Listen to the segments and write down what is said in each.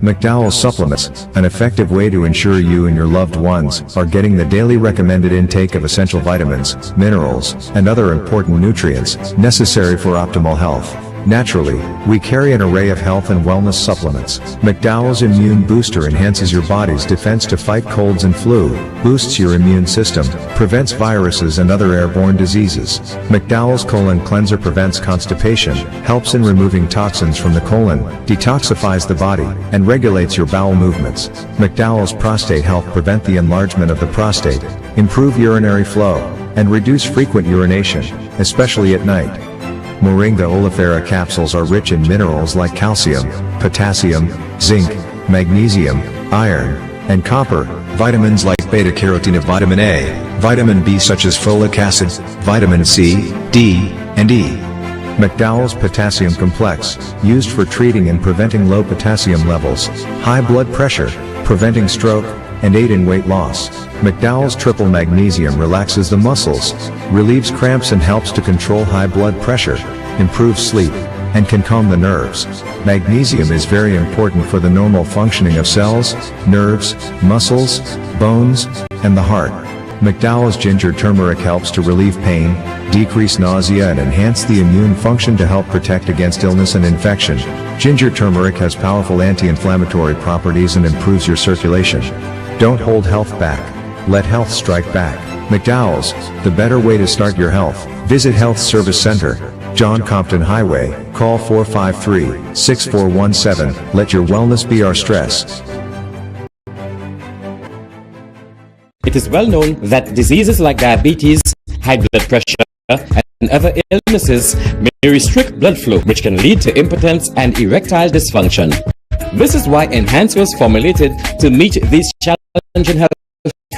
McDowell's supplements, an effective way to ensure you and your loved ones are getting the daily recommended intake of essential vitamins, minerals, and other important nutrients necessary for optimal health. Naturally, we carry an array of health and wellness supplements. McDowell's Immune Booster enhances your body's defense to fight colds and flu, boosts your immune system, prevents viruses and other airborne diseases. McDowell's Colon Cleanser prevents constipation, helps in removing toxins from the colon, detoxifies the body, and regulates your bowel movements. McDowell's Prostate Health prevent the enlargement of the prostate, improve urinary flow, and reduce frequent urination, especially at night. Moringa oleifera capsules are rich in minerals like calcium, potassium, zinc, magnesium, iron, and copper, vitamins like beta-carotene, vitamin A, vitamin B such as folic acid, vitamin C, D, and E. McDowell's Potassium Complex, used for treating and preventing low potassium levels, high blood pressure, preventing stroke, and aid in weight loss. McDowell's Triple Magnesium relaxes the muscles, relieves cramps and helps to control high blood pressure, improves sleep, and can calm the nerves. Magnesium is very important for the normal functioning of cells, nerves, muscles, bones, and the heart. McDowell's Ginger Turmeric helps to relieve pain, decrease nausea and enhance the immune function to help protect against illness and infection. Ginger turmeric has powerful anti-inflammatory properties and improves your circulation. Don't hold health back. Let health strike back. McDowell's, the better way to start your health. Visit Health Service Center, John Compton Highway, call 453-6417. Let your wellness be our stress. It is well known that diseases like diabetes, high blood pressure, and other illnesses may restrict blood flow, which can lead to impotence and erectile dysfunction. This is why Enhance was formulated to meet these challenging health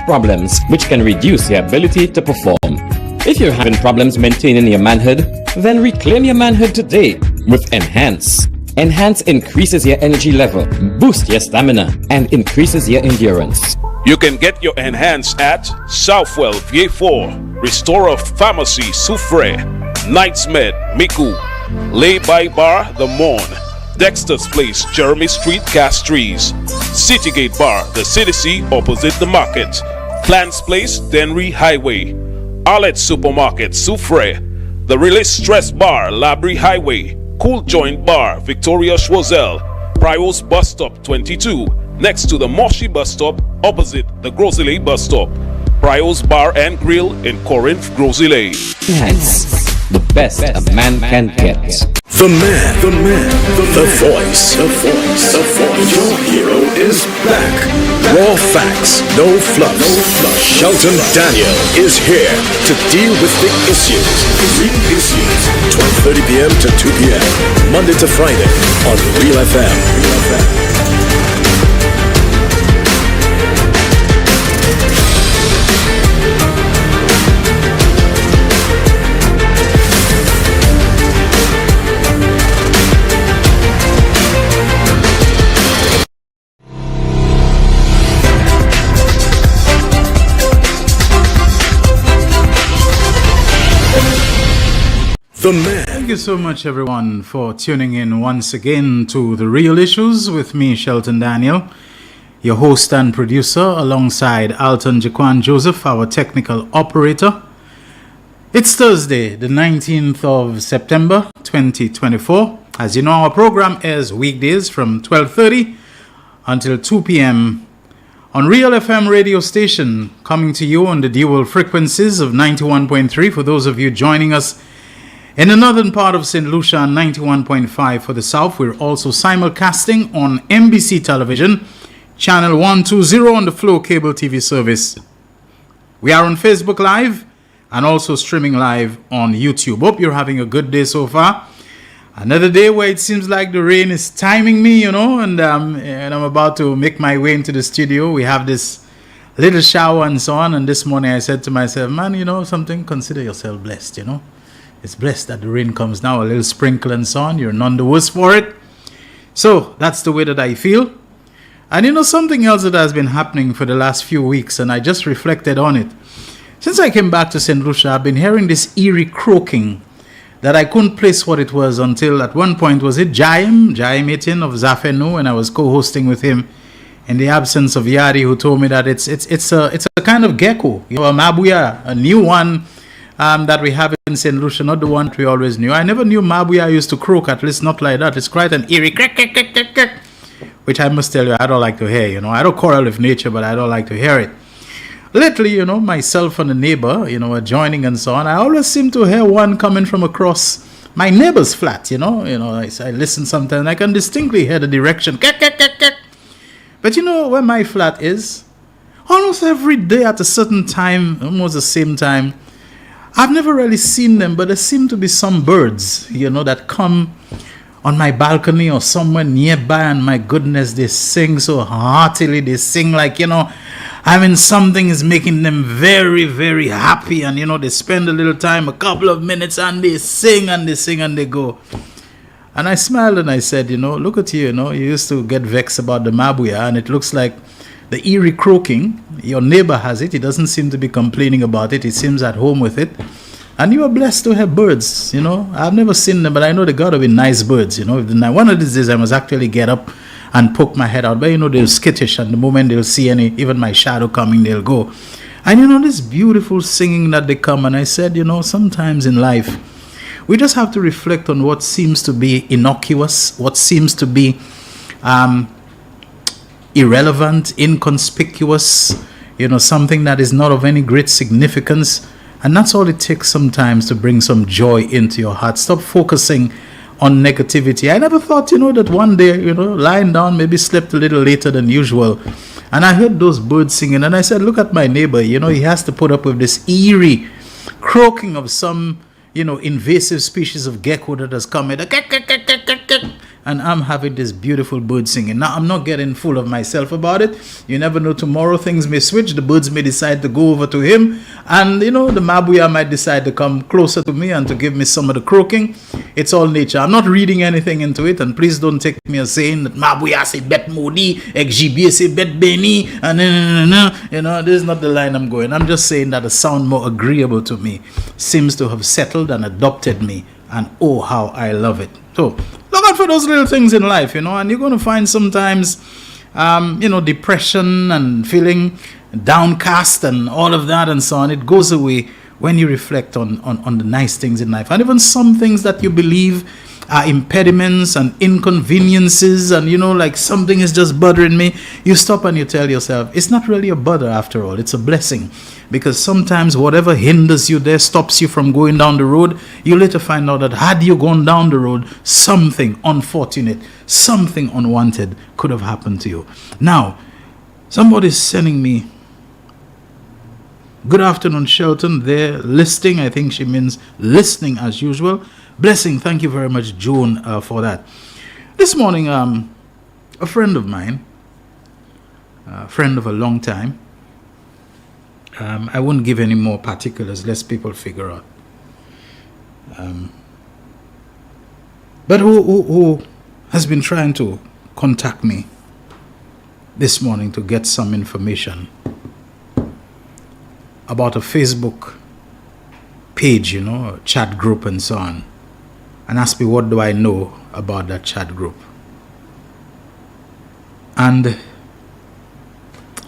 problems, which can reduce your ability to perform. If you're having problems maintaining your manhood, then reclaim your manhood today with Enhance. Enhance increases your energy level, boosts your stamina, and increases your endurance. You can get your Enhance at Southwell VA4, Restorer Pharmacy Soufre, Knights Med Miku, Lay by Bar The Morn, Dexter's Place Jeremy Street Castries, Citygate Bar The City C opposite the market, Clans Place Denry Highway, Arlette Supermarket Soufre, The Release Stress Bar Labrie Highway, Cool Joint Bar Victoria Schwazel, Prio's Bus Stop 22 next to the Moshi Bus Stop opposite the Grosley Bus Stop, Prio's Bar and Grill in Corinth, Grosley. Enhance, the best a man can get. The voice. Your hero is back. Raw facts, no fluffs. Shelton Daniel is here to deal with the issues. 12:30 p.m. to 2 p.m. Monday to Friday on Real FM. Thank you so much, everyone, for tuning in once again to The Real Issues with me, Shelton Daniel, your host and producer, alongside Alton Jaquan Joseph, our technical operator. It's Thursday, the 19th of September, 2024. As you know, our program airs weekdays from 12:30 until 2 p.m. on Real FM radio station, coming to you on the dual frequencies of 91.3 for those of you joining us in the northern part of St. Lucia, 91.5 for the south. We're also simulcasting on MBC Television, channel 120 on the Flow Cable TV service. We are on Facebook Live and also streaming live on YouTube. Hope you're having a good day so far. Another day where it seems like the rain is timing me, and I'm about to make my way into the studio. We have this little shower and so on. And this morning I said to myself, man, something, consider yourself blessed, It's blessed that the rain comes now, a little sprinkle and so on. You're none the worse for it. So that's the way that I feel. And something else that has been happening for the last few weeks, and I just reflected on it. Since I came back to St. Lucia, I've been hearing this eerie croaking that I couldn't place what it was until at one point, was it Jaim Etienne of Zafenu, when I was co-hosting with him in the absence of Yadi, who told me that it's a kind of gecko, a mabuya, a new one that we have in St. Lucia, not the one that we always knew. I never knew mabuya used to croak, at least not like that. It's quite an eerie crack, crack, crack, crack, crack, which I must tell you, I don't like to hear. I don't quarrel with nature, but I don't like to hear it. Lately, myself and the neighbor, are joining and so on. I always seem to hear one coming from across my neighbor's flat, I listen sometimes, I can distinctly hear the direction. But where my flat is, almost every day at a certain time, almost the same time, I've never really seen them, but there seem to be some birds, that come on my balcony or somewhere nearby, and my goodness, they sing so heartily. They sing like, something is making them very, very happy. And, they spend a little time, a couple of minutes, and they sing and they sing and they go. And I smiled and I said, look at you, you used to get vexed about the mabuya, and it looks like the eerie croaking, your neighbor has it. He doesn't seem to be complaining about it. He seems at home with it. And you are blessed to have birds, I've never seen them, but I know they got to be nice birds, One of these days I must actually get up and poke my head out. But, they're skittish, and the moment they'll see even my shadow coming, they'll go. And, this beautiful singing that they come. And I said, sometimes in life, we just have to reflect on what seems to be innocuous, what seems to be irrelevant, inconspicuous, something that is not of any great significance. And that's all it takes sometimes to bring some joy into your heart. Stop focusing on negativity. I never thought, that one day, lying down, maybe slept a little later than usual, and I heard those birds singing, and I said, look at my neighbor, he has to put up with this eerie croaking of some, invasive species of gecko that has come in. And I'm having this beautiful bird singing. Now, I'm not getting full of myself about it. You never know, tomorrow things may switch. The birds may decide to go over to him. And, the mabuya might decide to come closer to me and to give me some of the croaking. It's all nature. I'm not reading anything into it. And please don't take me as saying that mabuya say bet modi, XGB say bet beni, and this is not the line I'm going. I'm just saying that a sound more agreeable to me seems to have settled and adopted me. And oh, how I love it. So, look out for those little things in life, and you're going to find sometimes, depression and feeling downcast and all of that and so on. It goes away when you reflect on the nice things in life. And even some things that you believe are impediments and inconveniences, and like something is just bothering me, you stop and you tell yourself, it's not really a bother after all, it's a blessing. Because sometimes whatever hinders you there, stops you from going down the road, you later find out that had you gone down the road, something unfortunate, something unwanted could have happened to you. Now, somebody's sending me, good afternoon, Shelton. They're listening. I think she means listening as usual. Blessing. Thank you very much, Joan, for that. This morning, a friend of mine, a friend of a long time, I won't give any more particulars, lest people figure out. But who has been trying to contact me this morning to get some information about a Facebook page, a chat group and so on, and ask me what do I know about that chat group. And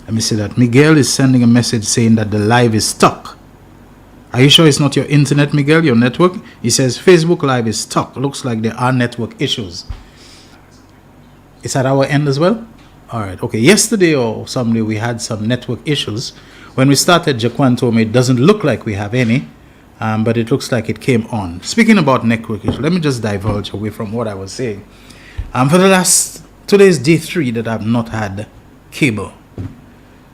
let me see that. Miguel is sending a message saying that the live is stuck. Are you sure it's not your internet, Miguel, your network? He says Facebook live is stuck. Looks like there are network issues. It's at our end as well? All right. Okay. Yesterday or someday we had some network issues. When we started, Jaquan told me it doesn't look like we have any, but it looks like it came on. Speaking about network issues, let me just divulge away from what I was saying. For the last, today's day 3 that I've not had cable.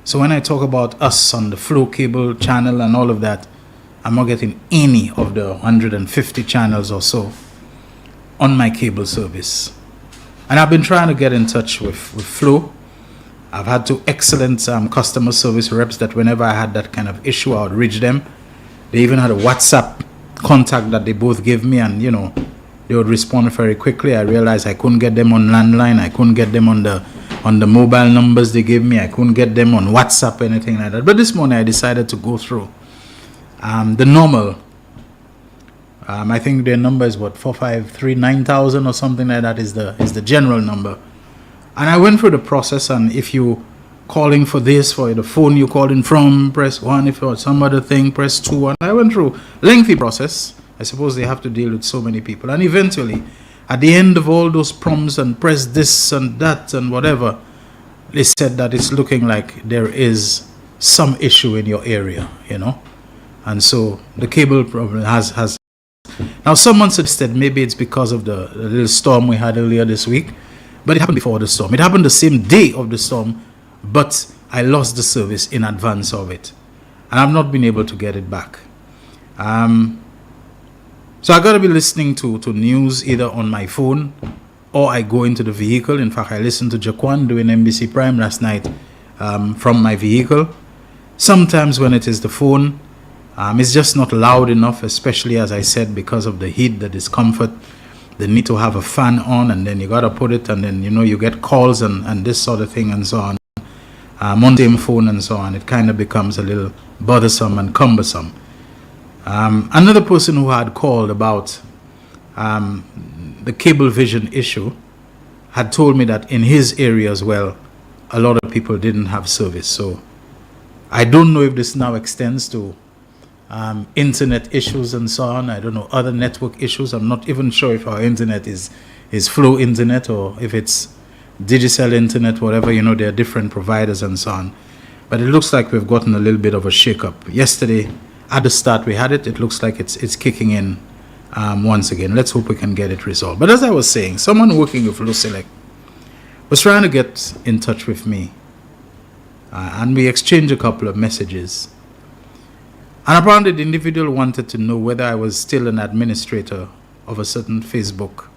So when I talk about us on the Flow cable channel and all of that, I'm not getting any of the 150 channels or so on my cable service. And I've been trying to get in touch with Flow. I've had 2 excellent customer service reps that whenever I had that kind of issue, I would reach them. They even had a WhatsApp contact that they both gave me, and they would respond very quickly. I realized I couldn't get them on landline. I couldn't get them on the mobile numbers they gave me. I couldn't get them on WhatsApp, anything like that. But this morning I decided to go through the normal I think their number is 4539000 or something like that is the general number. And I went through the process, and if you calling for this, for the phone you're calling from, press 1. If for some other thing, press 2. And I went through lengthy process. I suppose they have to deal with so many people. And eventually, at the end of all those prompts and press this and that and whatever, they said that it's looking like there is some issue in your area, And so the cable problem has. Now, someone suggested maybe it's because of the little storm we had earlier this week, but it happened before the storm. It happened the same day of the storm, but I lost the service in advance of it, and I've not been able to get it back. So I got to be listening to news either on my phone or I go into the vehicle. In fact, I listened to Jaquan doing NBC Prime last night from my vehicle. Sometimes when it is the phone, it's just not loud enough, especially, as I said, because of the heat, the discomfort. They need to have a fan on, and then you got to put it, and then, you get calls and this sort of thing and so on. On the same phone and so on. It kind of becomes a little bothersome and cumbersome. Another person who had called about the cable vision issue had told me that in his area as well, a lot of people didn't have service. So I don't know if this now extends to internet issues and so on. I don't know, other network issues. I'm not even sure if our internet is Flow Internet or if it's Digicel Internet, whatever. There are different providers and so on. But it looks like we've gotten a little bit of a shake-up. Yesterday, at the start we had it. It looks like it's kicking in once again. Let's hope we can get it resolved. But as I was saying, someone working with Lucelec was trying to get in touch with me. And we exchanged a couple of messages. And apparently the individual wanted to know whether I was still an administrator of a certain Facebook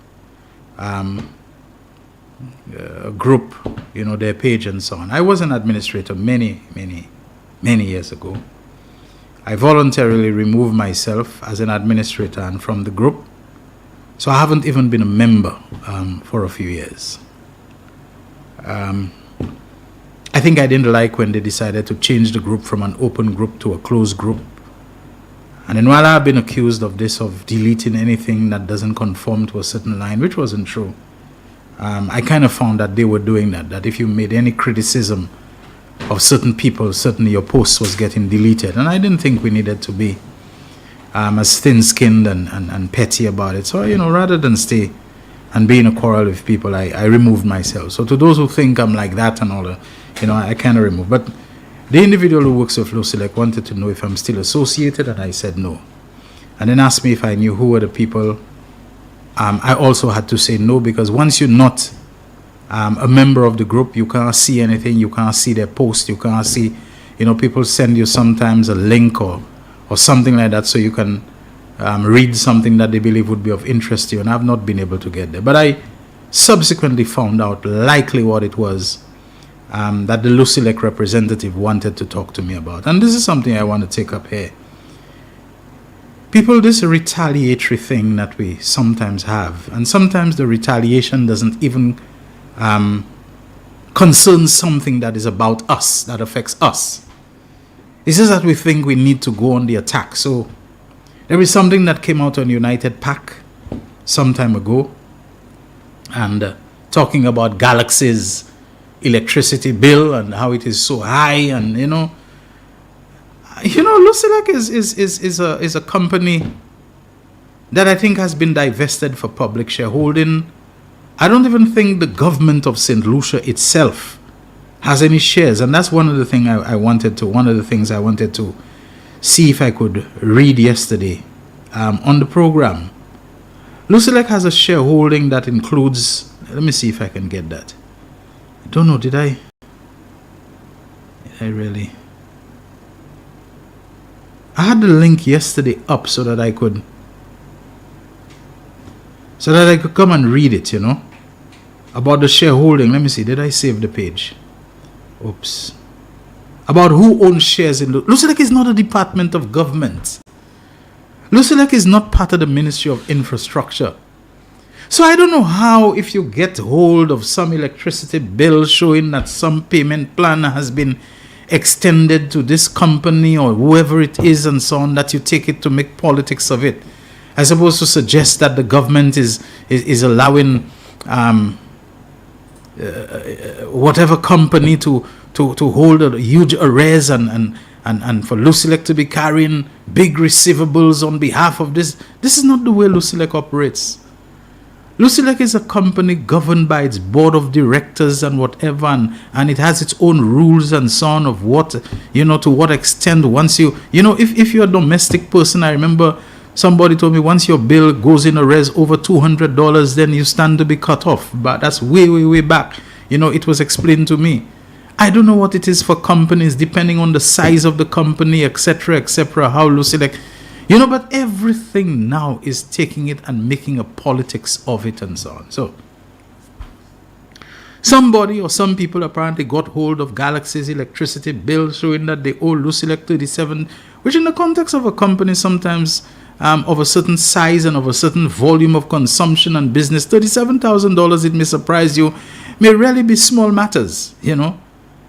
group, their page and so on. I was an administrator many years ago. I voluntarily removed myself as an administrator and from the group. So I haven't even been a member for a few years. I think I didn't like when they decided to change the group from an open group to a closed group. And then while I've been accused of this, of deleting anything that doesn't conform to a certain line, which wasn't true, I kind of found that they were doing that if you made any criticism of certain people, certainly your post was getting deleted. And I didn't think we needed to be as thin-skinned and petty about it. So, rather than stay and be in a quarrel with people, I removed myself. So to those who think I'm like that and all that, I kind of removed. But the individual who works with Lucelec wanted to know if I'm still associated, and I said no. And then asked me if I knew who were the people. I also had to say no, because once you're not a member of the group, you can't see anything, you can't see their post, you can't see, people send you sometimes a link or something like that so you can read something that they believe would be of interest to you, and I've not been able to get there. But I subsequently found out likely what it was that the Lucelec representative wanted to talk to me about. And this is something I want to take up here. People, this retaliatory thing that we sometimes have, and sometimes the retaliation doesn't even concern something that is about us, that affects us. It's just that we think we need to go on the attack. So there is something that came out on United PAC some time ago, and talking about Galaxy's electricity bill and how it is so high, and Lucelec is a company that I think has been divested for public shareholding. I don't even think the government of St. Lucia itself has any shares, and that's one of the things I wanted to see if I could read yesterday on the program. Lucelec has a shareholding that includes, let me see if I can get that. I don't know, did I really? I had the link yesterday up so that I could come and read it, about the shareholding. Let me see, did I save the page? Oops. About who owns shares in Lucelec is not a department of government. Lucelec is not part of the Ministry of Infrastructure. So I don't know how, if you get hold of some electricity bill showing that some payment plan has been extended to this company or whoever it is and so on, that you take it to make politics of it. I suppose to suggest that the government is allowing whatever company to hold a huge arrears and for Lucilec to be carrying big receivables on behalf of this. This is not the way Lucilec operates. Lucilec is a company governed by its board of directors and whatever, and it has its own rules and so on of what, to what extent once if you're a domestic person, I remember somebody told me once your bill goes in arrears over $200, then you stand to be cut off. But that's way, way, way back. It was explained to me. I don't know what it is for companies, depending on the size of the company, etc., how Lucilec, but everything now is taking it and making a politics of it and so on. So, somebody or some people apparently got hold of Galaxy's electricity bill showing that they owe Lucilec 37, which in the context of a company sometimes of a certain size and of a certain volume of consumption and business, $37,000, it may surprise you, may really be small matters,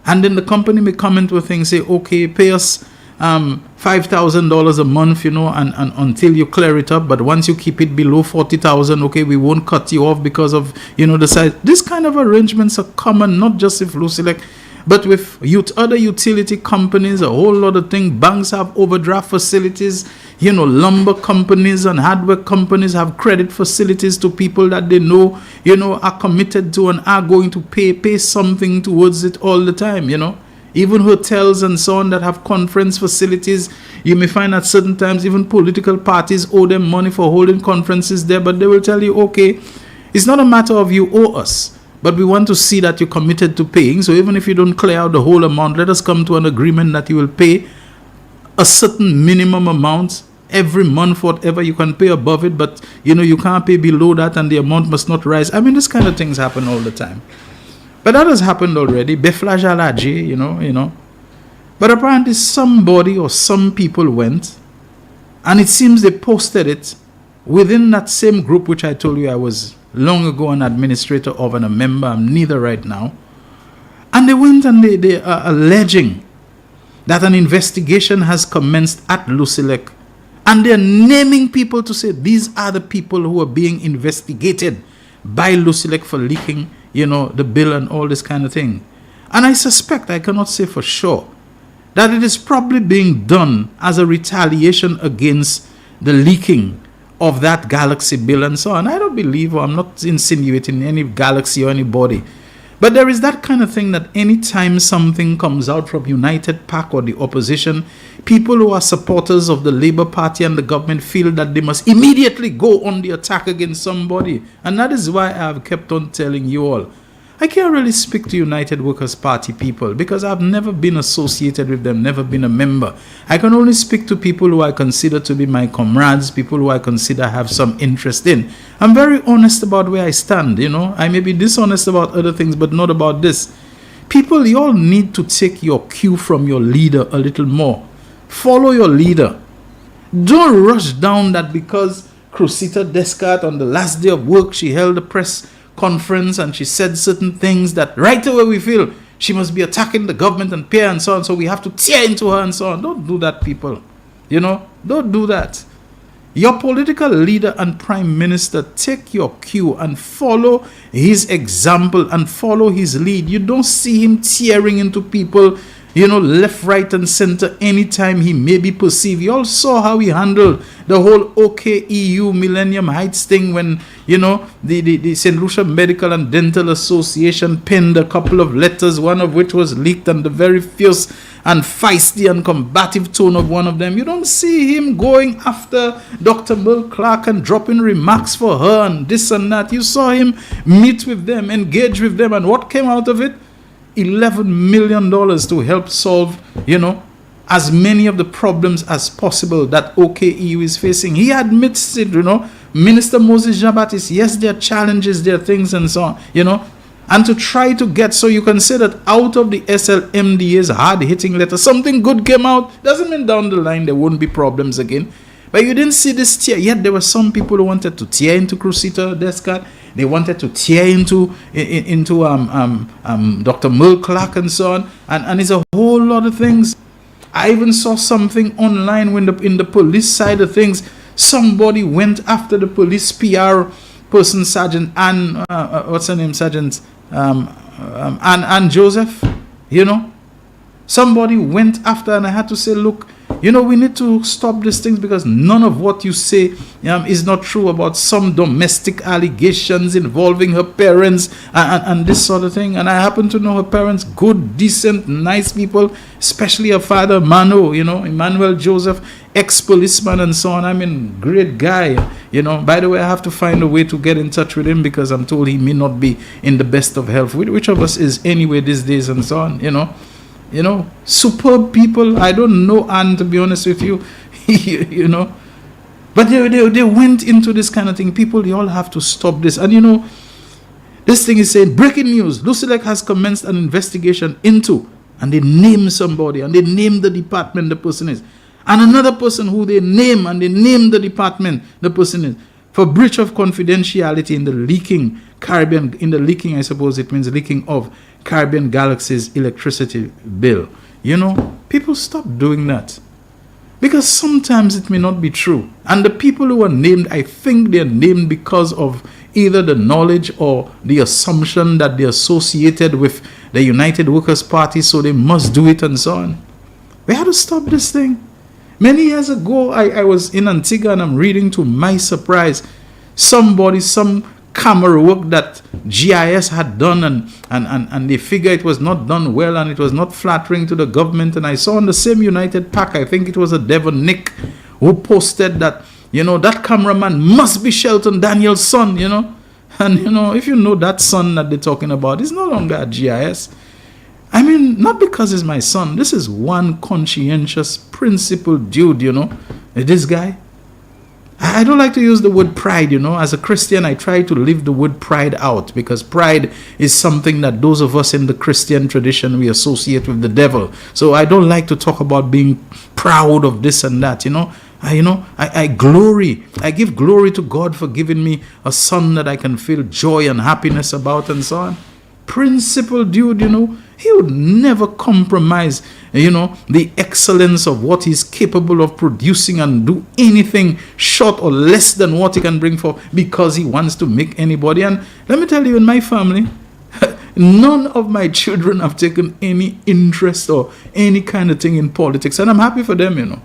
And then the company may come into a thing, say, okay, pay us $5,000 a month, and until you clear it up. But once you keep it below 40,000, okay, we won't cut you off because of, the size. This kind of arrangements are common, not just with Lucilec, but with other utility companies, a whole lot of things. Banks have overdraft facilities, lumber companies and hardware companies have credit facilities to people that they know, are committed to and are going to pay something towards it all the time, Even hotels and so on that have conference facilities, you may find at certain times even political parties owe them money for holding conferences there, but they will tell you, okay, it's not a matter of you owe us, but we want to see that you're committed to paying. So even if you don't clear out the whole amount, let us come to an agreement that you will pay a certain minimum amount every month, whatever. You can pay above it, but you can't pay below that, and the amount must not rise. I mean, this kind of things happen all the time. But that has happened already. Beflagalaji, But apparently somebody or some people went, and it seems they posted it within that same group which I told you I was long ago an administrator of and a member. I'm neither right now. And they went and they are alleging that an investigation has commenced at Lucilec. And they're naming people to say these are the people who are being investigated by Lucilec for leaking, the bill and all this kind of thing. And I suspect, I cannot say for sure, that it is probably being done as a retaliation against the leaking of that Galaxy bill and so on. I don't believe, or I'm not insinuating any Galaxy or anybody, but there is that kind of thing that anytime something comes out from United PAC or the opposition, people who are supporters of the Labour Party and the government feel that they must immediately go on the attack against somebody. And that is why I have kept on telling you all, I can't really speak to United Workers' Party people because I've never been associated with them, never been a member. I can only speak to people who I consider to be my comrades, people who I consider have some interest in. I'm very honest about where I stand, I may be dishonest about other things, but not about this. People, you all need to take your cue from your leader a little more. Follow your leader. Don't rush down that because Cressida Descartes on the last day of work, she held a press conference and she said certain things that right away we feel she must be attacking the government and peer and so on, so we have to tear into her and so on. Don't do that, people. Don't do that. Your political leader and prime minister, take your cue and follow his example and follow his lead. You don't see him tearing into people, left, right, and center anytime he may be perceived. You all saw how he handled the whole OKEU Millennium Heights thing when, the St. Lucia Medical and Dental Association penned a couple of letters, one of which was leaked, and the very fierce and feisty and combative tone of one of them. You don't see him going after Dr. Merle Clark and dropping remarks for her and this and that. You saw him meet with them, engage with them, and what came out of it? $11 million to help solve, as many of the problems as possible that OKEU is facing. He admits it, Minister Moses Jean-Baptiste, yes, there are challenges, there are things and so on, and to try to get, so you can say that out of the SLMDA's hard-hitting letter, something good came out. Doesn't mean down the line there won't be problems again. But you didn't see this tear. Yet there were some people who wanted to tear into Cressida Descartes. They wanted to tear into Dr. Merle Clark and so on. And it's a whole lot of things. I even saw something online when in the police side of things, Somebody went after the police PR person, Sergeant Ann, what's her name, Sergeant Ann Joseph, you know. Somebody went after, and I had to say, look, you know, we need to stop these things, because none of what you say is not true about some domestic allegations involving her parents and this sort of thing. And I happen to know her parents, good, decent, nice people, especially her father, Mano, you know, Emmanuel Joseph, ex-policeman and so on. I mean, great guy, you know. By the way, I have to find a way to get in touch with him, because I'm told he may not be in the best of health. Which of us is anyway these days and so on, you know. You know, superb people. I don't know Anne, to be honest with you, you know. But they went into this kind of thing. People, you all have to stop this. And you know, this thing is saying, breaking news, Lucilec has commenced an investigation into, and they name somebody, and they name the department the person is. And another person who they name, and they name the department the person is, for breach of confidentiality in the leaking Caribbean, I suppose it means leaking of Caribbean Galaxy's electricity bill. You know, people stop doing that, because sometimes it may not be true. And the people who are named, I think they're named because of either the knowledge or the assumption that they're associated with the United Workers' Party, so they must do it and so on. We had to stop this thing. Many years ago, I was in Antigua, and I'm reading, to my surprise, some camera work that GIS had done, and they figure it was not done well, and it was not flattering to the government. And I saw on the same United Pack, I think it was a Devon Nick, who posted that, you know, that cameraman must be Shelton Daniel's son, you know. And, you know, if you know that son that they're talking about, he's no longer at GIS. I mean, not because he's my son. This is one conscientious, principled dude, you know. This guy. I don't like to use the word pride, you know. As a Christian, I try to leave the word pride out, because pride is something that those of us in the Christian tradition, we associate with the devil. So I don't like to talk about being proud of this and that, you know. I glory. I give glory to God for giving me a son that I can feel joy and happiness about and so on. Principled dude, you know. He would never compromise, you know, the excellence of what he's capable of producing and do anything short or less than what he can bring forth, because he wants to make anybody. And let me tell you, in my family, none of my children have taken any interest or any kind of thing in politics. And I'm happy for them, you know.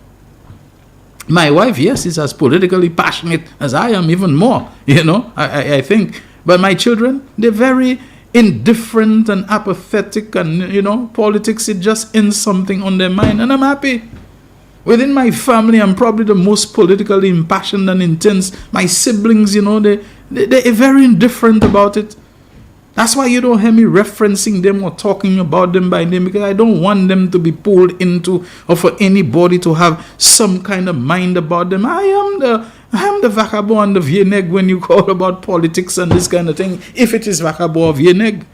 My wife, yes, is as politically passionate as I am, even more, you know, I think. But my children, they're very indifferent and apathetic, and, you know, politics, it just ends something on their mind, and I'm happy. Within my family, I'm probably the most politically impassioned and intense. My siblings, you know, they're very indifferent about it. That's why you don't hear me referencing them or talking about them by name, because I don't want them to be pulled into, or for anybody to have some kind of mind about them. I am the vagabond and the vieneg when you call about politics and this kind of thing, if it is vagabond or vieneg.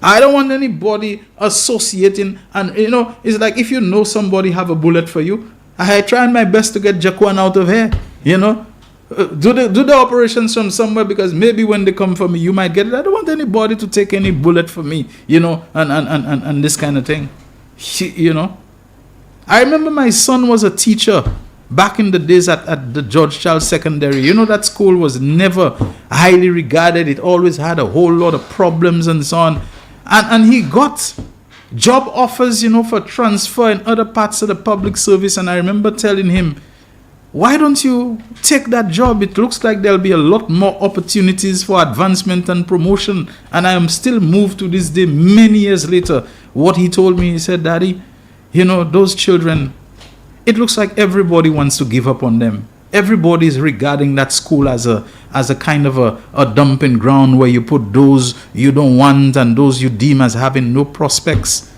I don't want anybody associating, and, you know, it's like if you know somebody have a bullet for you, I try my best to get Jaquan out of here, you know. Do the operations from somewhere, because maybe when they come for me, you might get it. I don't want anybody to take any bullet for me, you know, and this kind of thing, you know. I remember my son was a teacher back in the days at the George Charles Secondary. You know, that school was never highly regarded. It always had a whole lot of problems and so on. And he got job offers, you know, for transfer in other parts of the public service. And I remember telling him, why don't you take that job? It looks like there'll be a lot more opportunities for advancement and promotion. And I am still moved to this day, many years later. What he told me, he said, Daddy, you know, those children, it looks like everybody wants to give up on them. Everybody is regarding that school as a kind of a dumping ground where you put those you don't want and those you deem as having no prospects.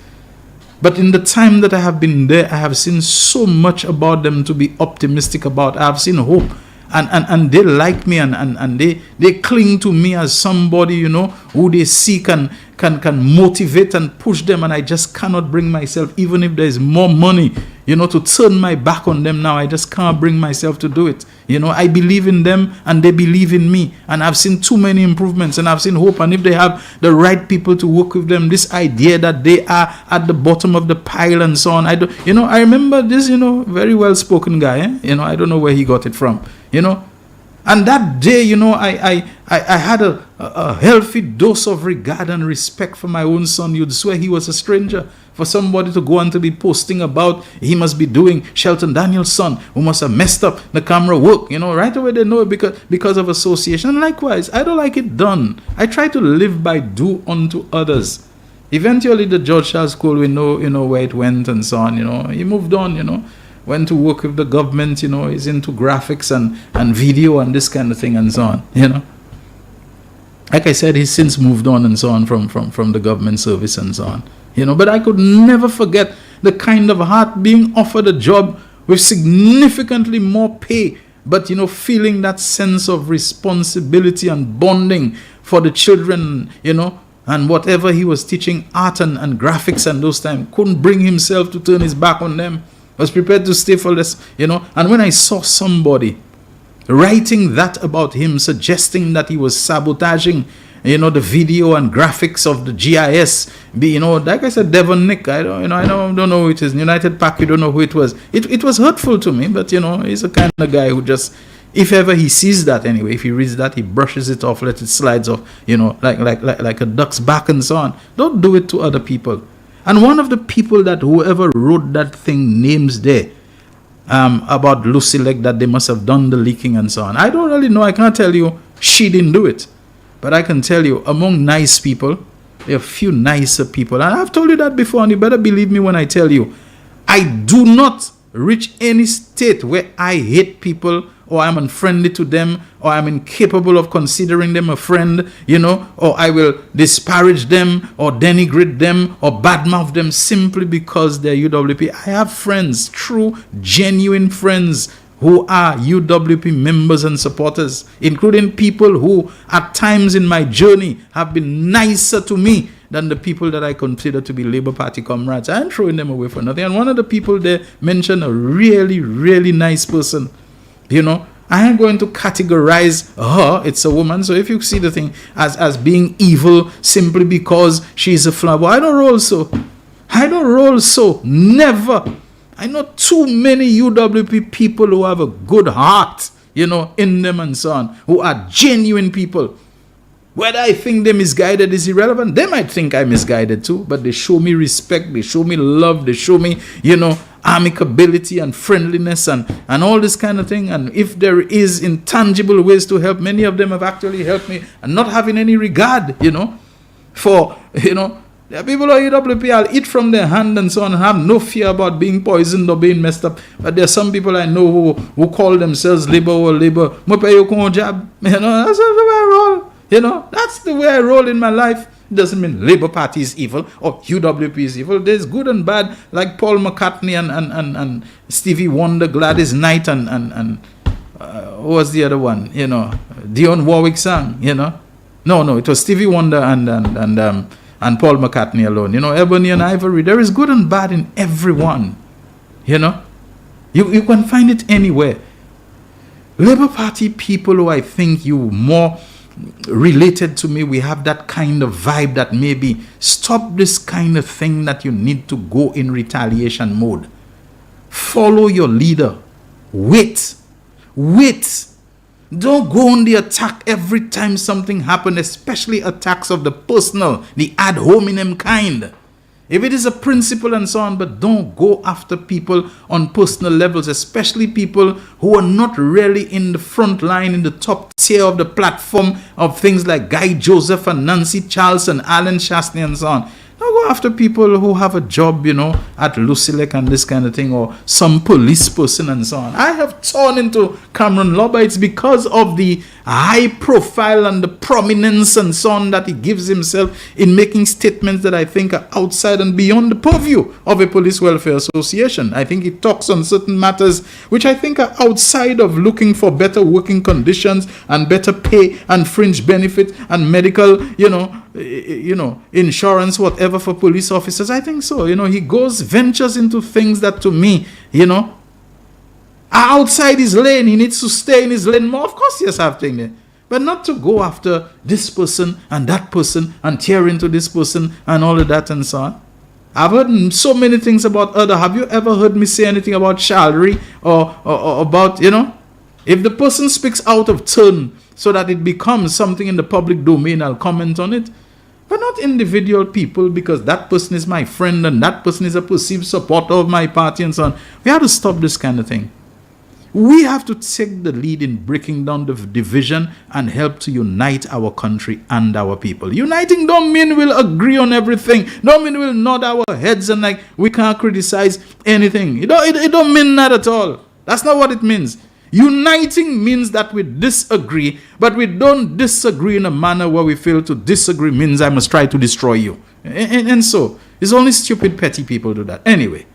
But in the time that I have been there, I have seen so much about them to be optimistic about. I have seen hope. And they like me, and they cling to me as somebody, you know, who they see can motivate and push them. And I just cannot bring myself, even if there is more money, you know, to turn my back on them now. I just can't bring myself to do it. You know, I believe in them and they believe in me. And I've seen too many improvements and I've seen hope. And if they have the right people to work with them, this idea that they are at the bottom of the pile and so on. I remember this, you know, very well spoken guy. You know, I don't know where he got it from. you know. And that day, you know, I had a healthy dose of regard and respect for my own son. You'd swear he was a stranger. For somebody to go on to be posting about he must be doing Shelton Daniel's son who must have messed up the camera work, you know, right away they know it because of association. And likewise, I don't like it done. I try to live by do unto others. Eventually the George Charles School, we know, you know, where it went and so on, you know. He moved on, you know, went to work with the government, you know, he's into graphics and video and this kind of thing and so on, you know. Like I said, he's since moved on and so on from the government service and so on. You know, but I could never forget the kind of heart being offered a job with significantly more pay, but, you know, feeling that sense of responsibility and bonding for the children, you know, and whatever he was teaching, art and graphics and those times, couldn't bring himself to turn his back on them, was prepared to stay for less, you know. And when I saw somebody writing that about him, suggesting that he was sabotaging, you know, the video and graphics of the GIS, you know, like I said, Devon Nick, I don't know who it is, United Pack, you don't know who it was. It was hurtful to me, but, you know, he's the kind of guy who just, if ever he sees that anyway, if he reads that, he brushes it off, lets it slides off, you know, like a duck's back and so on. Don't do it to other people. And one of the people that whoever wrote that thing names there, about Lucy Legg, that they must have done the leaking and so on. I don't really know. I can't tell you she didn't do it. But I can tell you, among nice people, there are a few nicer people. And I've told you that before, and you better believe me when I tell you, I do not reach any state where I hate people, or I'm unfriendly to them, or I'm incapable of considering them a friend, you know, or I will disparage them, or denigrate them, or badmouth them simply because they're UWP. I have friends, true, genuine friends, who are UWP members and supporters, including people who at times in my journey have been nicer to me than the people that I consider to be Labour Party comrades. I ain't throwing them away for nothing. And one of the people there mentioned a really, really nice person. You know, I ain't going to categorize her, it's a woman, so if you see the thing as being evil simply because she's a flower, I don't roll so. I don't roll so. Never. I know too many UWP people who have a good heart, you know, in them and so on, who are genuine people. Whether I think they're misguided is irrelevant. They might think I'm misguided too, but they show me respect, they show me love, they show me, you know, amicability and friendliness and all this kind of thing. And if there is intangible ways to help, many of them have actually helped me, and not having any regard, you know, for, you know, there are people who are UWP, I'll eat from their hand and so on, and have no fear about being poisoned or being messed up. But there are some people I know who call themselves Labour or Labour. You know, that's the way I roll. You know, that's the way I roll in my life. It doesn't mean Labour Party is evil or UWP is evil. There's good and bad, like Paul McCartney and Stevie Wonder, Gladys Knight and who was the other one? You know, Dionne Warwick sang. You know, no, it was Stevie Wonder and Paul McCartney alone. You know, Ebony and Ivory. There is good and bad in everyone. You know, you can find it anywhere. Labour Party people who I think you more related to me, we have that kind of vibe that maybe stop this kind of thing that you need to go in retaliation mode. Follow your leader. Wait. Don't go on the attack every time something happens, especially attacks of the personal, the ad hominem kind. If it is a principle and so on, but don't go after people on personal levels, especially people who are not really in the front line, in the top tier of the platform of things like Guy Joseph and Nancy Charles and Alan Shastney and so on. Don't go after people who have a job, you know, at Lucilec and this kind of thing, or some police person and so on. I have torn into Cameron Law, but it's because of the high profile and the prominence and so on that he gives himself in making statements that I think are outside and beyond the purview of a police welfare association. I think he talks on certain matters which I think are outside of looking for better working conditions and better pay and fringe benefit and medical, you know, insurance, whatever for police officers. I think so. You know, he ventures into things that to me, you know, are outside his lane. He needs to stay in his lane more. Of course, yes, I have things there. But not to go after this person and that person and tear into this person and all of that and so on. I've heard so many things about other. Have you ever heard me say anything about chivalry or about, you know? If the person speaks out of turn so that it becomes something in the public domain, I'll comment on it. But not individual people, because that person is my friend and that person is a perceived supporter of my party and so on. We have to stop this kind of thing. We have to take the lead in breaking down the division and help to unite our country and our people. Uniting don't mean we'll agree on everything. Don't mean we'll nod our heads and like we can't criticize anything. It don't mean that at all. That's not what it means. Uniting means that we disagree, but we don't disagree in a manner where we feel to disagree means I must try to destroy you. And so, it's only stupid, petty people do that. Anyway,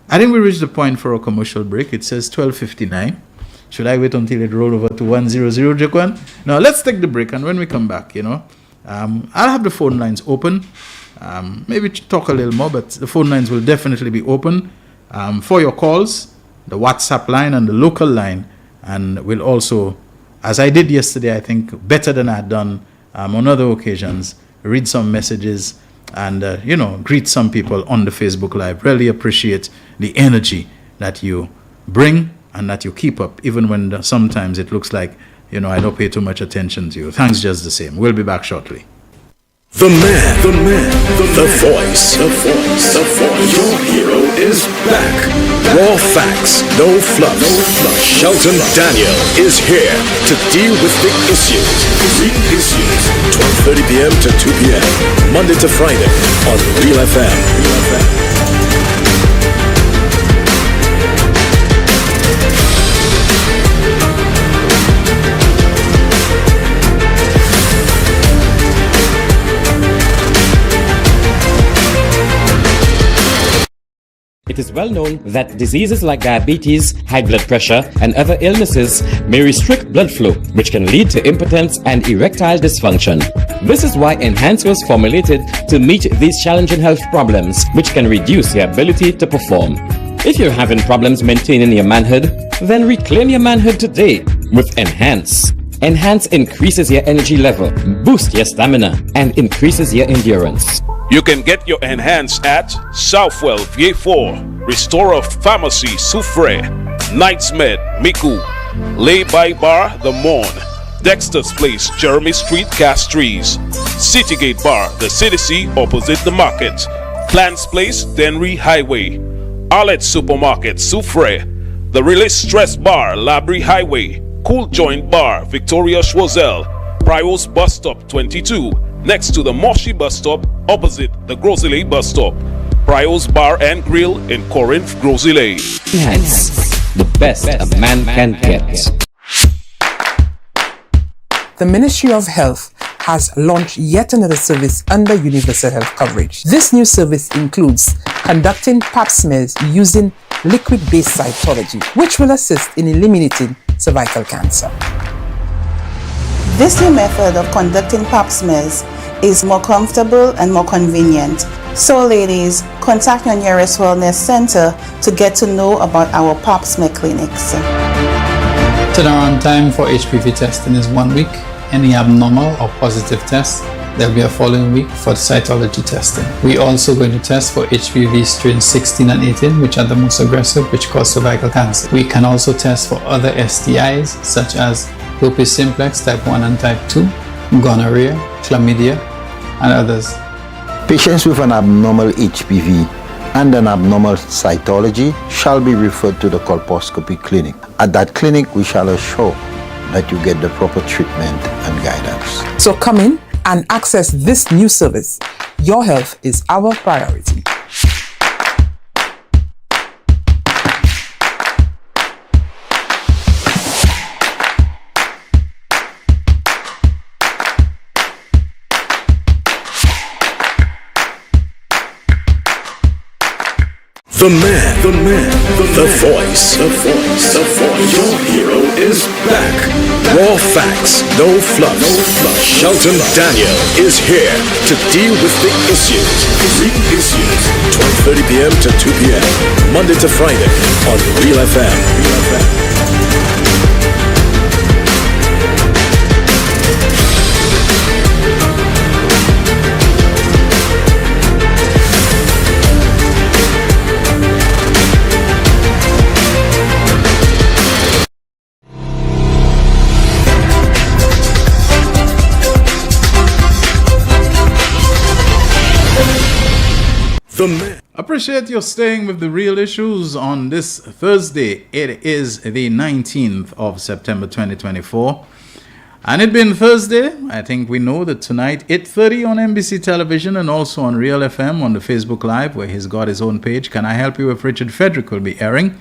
I think we reached the point for a commercial break. It says 12:59. Should I wait until it roll over to 100, Jaquan? Now, let's take the break, and when we come back, I'll have the phone lines open. Maybe talk a little more, but the phone lines will definitely be open for your calls, the WhatsApp line and the local line. And we'll also, as I did yesterday, I think better than I had done on other occasions, read some messages and, greet some people on the Facebook Live. Really appreciate the energy that you bring and that you keep up, even when sometimes it looks like, I don't pay too much attention to you. Thanks just the same. We'll be back shortly. The voice. Your hero is back. Raw facts, no fluff. Shelton Daniel is here to deal with the issues. 12:30 p.m. to 2 p.m. Monday to Friday on Real FM. It is well known that diseases like diabetes, high blood pressure, and other illnesses may restrict blood flow, which can lead to impotence and erectile dysfunction. This is why Enhance was formulated to meet these challenging health problems, which can reduce your ability to perform. If you're having problems maintaining your manhood, then reclaim your manhood today with Enhance. Enhance increases your energy level, boosts your stamina, and increases your endurance. You can get your Enhance at Southwell V4, Restorer Pharmacy Soufre, Knights Med Miku, Lay by Bar The Morn, Dexter's Place Jeremy Street Castries, Citygate Bar The City opposite the market, Plants Place Denry Highway, Arlette Supermarket Soufre, The Release Stress Bar Labrie Highway, Cool Joint Bar Victoria Schwazel, Prios Bus Stop 22, next to the Moshi Bus Stop, opposite the Grosile Bus Stop. Prios Bar and Grill in Corinth, Grosile. Enhance, the best a man can get. The Ministry of Health has launched yet another service under Universal Health Coverage. This new service includes conducting pap smears using liquid-based cytology, which will assist in eliminating cervical cancer. This new method of conducting pap smears is more comfortable and more convenient. So ladies, contact your nearest wellness center to get to know about our pap smear clinics. Turnaround time for HPV testing is 1 week. Any abnormal or positive test, there will be a following week for the cytology testing. We're also going to test for HPV strains 16 and 18, which are the most aggressive, which cause cervical cancer. We can also test for other STIs, such as herpes simplex type 1 and type 2, gonorrhea, chlamydia, and others. Patients with an abnormal HPV and an abnormal cytology shall be referred to the colposcopy clinic. At that clinic, we shall assure that you get the proper treatment and guidance. So come in and access this new service. Your health is our priority. The voice. Your hero is back. Raw facts, no fluff. Shelton Daniel is here to deal with the issues. 12:30 p.m. to 2 p.m. Monday to Friday on Real FM. The man. Appreciate you staying with the real issues on this Thursday. It is the 19th of September 2024. And it being Thursday, I think we know that tonight, 8:30 on NBC Television and also on Real FM on the Facebook Live, where he's got his own page. Can I Help You with Richard Frederick will be airing.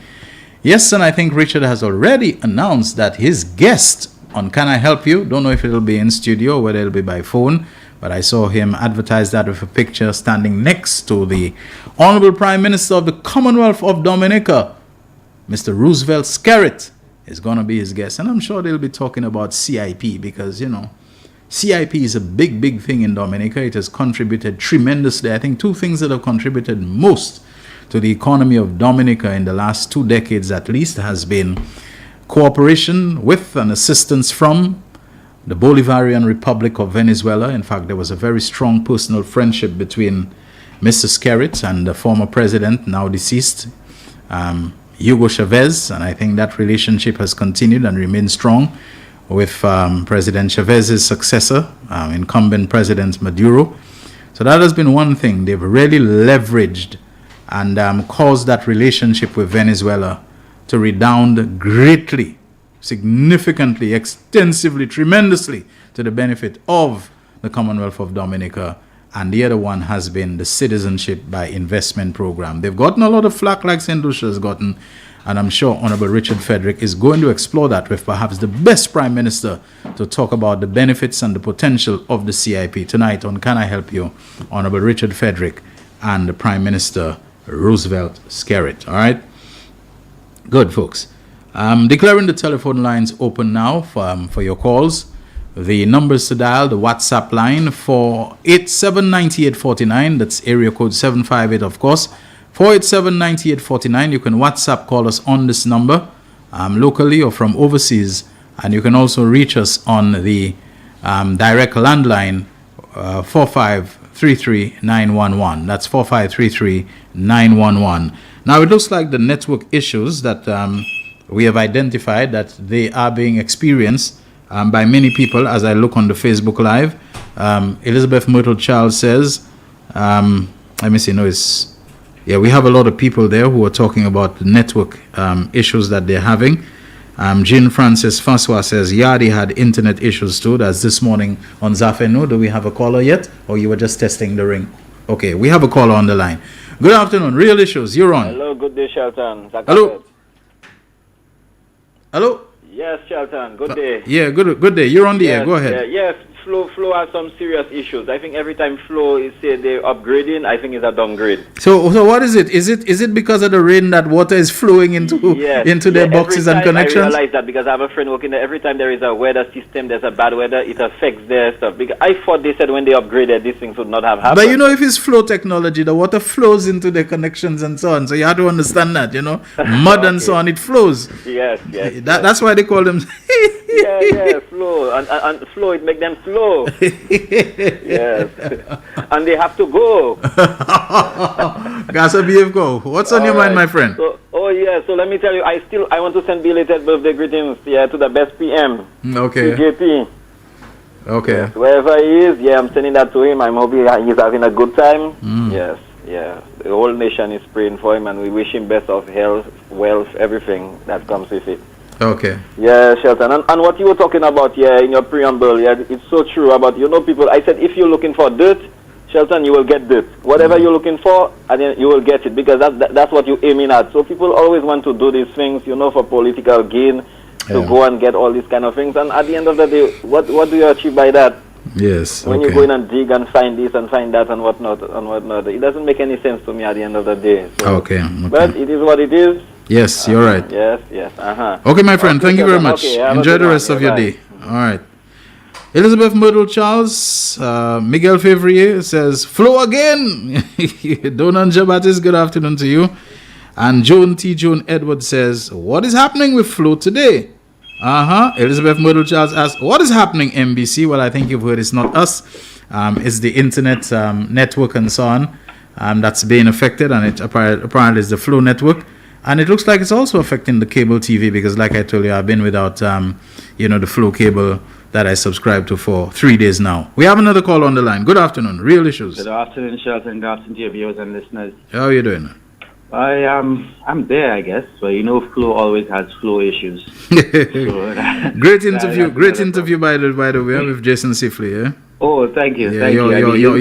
Yes, and I think Richard has already announced that his guest on Can I Help You, don't know if it'll be in studio or whether it'll be by phone, but I saw him advertise that with a picture standing next to the Honorable Prime Minister of the Commonwealth of Dominica, Mr. Roosevelt Skerritt, is going to be his guest. And I'm sure they'll be talking about CIP because, you know, CIP is a big, big thing in Dominica. It has contributed tremendously. I think two things that have contributed most to the economy of Dominica in the last 2 decades at least has been cooperation with and assistance from the Bolivarian Republic of Venezuela. In fact, there was a very strong personal friendship between Mr. Skerritt and the former president, now deceased, Hugo Chavez, and I think that relationship has continued and remains strong with President Chavez's successor, incumbent President Maduro. So that has been one thing. They've really leveraged and caused that relationship with Venezuela to redound greatly, significantly, extensively, tremendously to the benefit of the Commonwealth of Dominica. And the other one has been the citizenship by investment program. They've gotten a lot of flack like St. Lucia has gotten, and I'm sure Honorable Richard Frederick is going to explore that with perhaps the best Prime Minister to talk about the benefits and the potential of the CIP. Tonight on Can I Help You, Honorable Richard Frederick and the Prime Minister Roosevelt Skerritt. All right? Good, folks. Declaring the telephone lines open now for your calls. The numbers to dial, the WhatsApp line for 487-9849, that's area code 758, of course. 487-9849, you can WhatsApp call us on this number, locally or from overseas. And you can also reach us on the direct landline, 4533-911. That's 4533-911. Now, it looks like the network issues that we have identified that they are being experienced by many people as I look on the Facebook Live. Elizabeth Myrtle Charles says, let me see, we have a lot of people there who are talking about the network issues that they're having. Jean Francis Francois says, they had internet issues too. That's this morning on Zafenu. Do we have a caller yet? Or you were just testing the ring? Okay, we have a caller on the line. Good afternoon, Real Issues, you're on. Hello, good day, Shelton. Hello? Hello? Yes, Shelton. Good day. Yeah, good day. You're on the air. Go ahead. Yes, Flow has some serious issues. I think every time Flow is say they're upgrading, I think it's a downgrade. So what is it? Is it because of the rain that water is flowing into their boxes and connections? I realize that because I have a friend working there. Every time there is a weather system, there's a bad weather, it affects their stuff. Because I thought they said when they upgraded, these things would not have happened. But if it's flow technology, the water flows into the connections and so on. So you have to understand that, mud okay. And so on, it flows. Yes. That's why they call them. Flow and flow, it make them slow. Yes, and they have to go. Gasa go. What's on your mind, my friend? So let me tell you, I want to send belated birthday greetings to the best PM. Okay. JP. Okay. Yes, wherever he is, I'm sending that to him. I'm hoping he's having a good time. Yes. The whole nation is praying for him, and we wish him best of health, wealth, everything that comes with it. Okay. Yeah, Shelton. And what you were talking about in your preamble, it's so true about, people. I said, if you're looking for dirt, Shelton, you will get dirt. Whatever you're looking for, and then you will get it, because that's what you're aiming at. So people always want to do these things, for political gain, to go and get all these kind of things. And at the end of the day, what do you achieve by that? Yes. When you go in and dig and find this and find that and whatnot, it doesn't make any sense to me at the end of the day. So, okay. But it is what it is. Yes, you're right. Yes. Okay, my friend. Thank you very much. Enjoy the rest of your day. All right. Elizabeth Myrtle Charles, Miguel Fevrier says, flow again. Donan Jabatis, good afternoon to you. And Joan Edwards says, what is happening with Flow today? Elizabeth Myrtle Charles asks, what is happening, MBC? Well, I think you've heard it's not us. It's the internet network and so on that's being affected, and it apparently is the Flow network. And it looks like it's also affecting the cable TV because, like I told you, I've been without, the Flow cable that I subscribe to for 3 days now. We have another call on the line. Good afternoon. Real Issues. Good afternoon, Shelton. Good afternoon to your viewers and listeners. How are you doing? I'm there, I guess. But Flo always has flow issues. Great interview. Great interview by the way with Jason Sifley. Yeah. Oh, thank you. Yeah, thank you.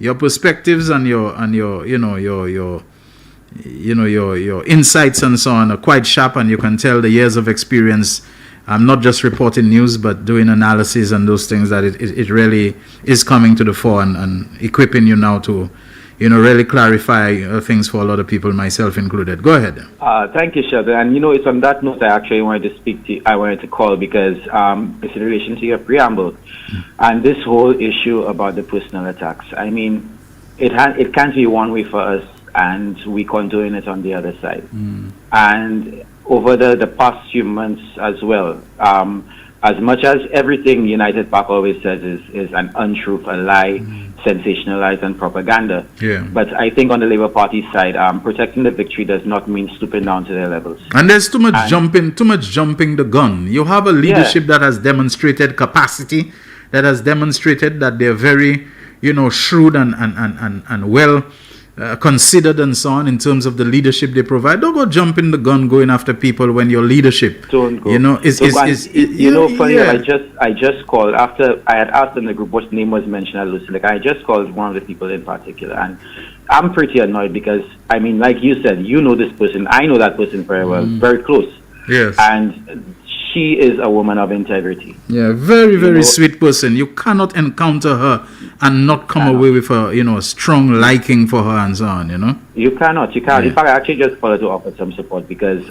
Your perspectives and your insights and so on are quite sharp, and you can tell the years of experience. I'm not just reporting news, but doing analysis and those things that it really is coming to the fore and equipping you now to, really clarify things for a lot of people, myself included. Go ahead. Thank you, Shelton. And it's on that note I actually wanted to speak to you. I wanted to call because it's in relation to your preamble and this whole issue about the personal attacks. I mean, it can't be one way for us, and we condone it on the other side. And over the past few months as well, as much as everything United Park always says is an untruth, a lie, sensationalized and propaganda. Yeah. But I think on the Labour Party side, protecting the victory does not mean stooping down to their levels. And there's too much jumping the gun. You have a leadership that has demonstrated capacity, that has demonstrated that they're very, shrewd and well considered and so on in terms of the leadership they provide. Don't go jumping the gun going after people when your leadership don't go. Funny. Yeah. I just called after I had asked in the group what name was mentioned at Lucy. Like, I just called one of the people in particular, and I'm pretty annoyed because I mean, like you said, this person, I know that person very well, very close. Yes. And she is a woman of integrity. Yeah, very, very sweet person. You cannot encounter her and not come away with a strong liking for her and so on, You cannot. Yeah. In fact, I actually just called to offer some support because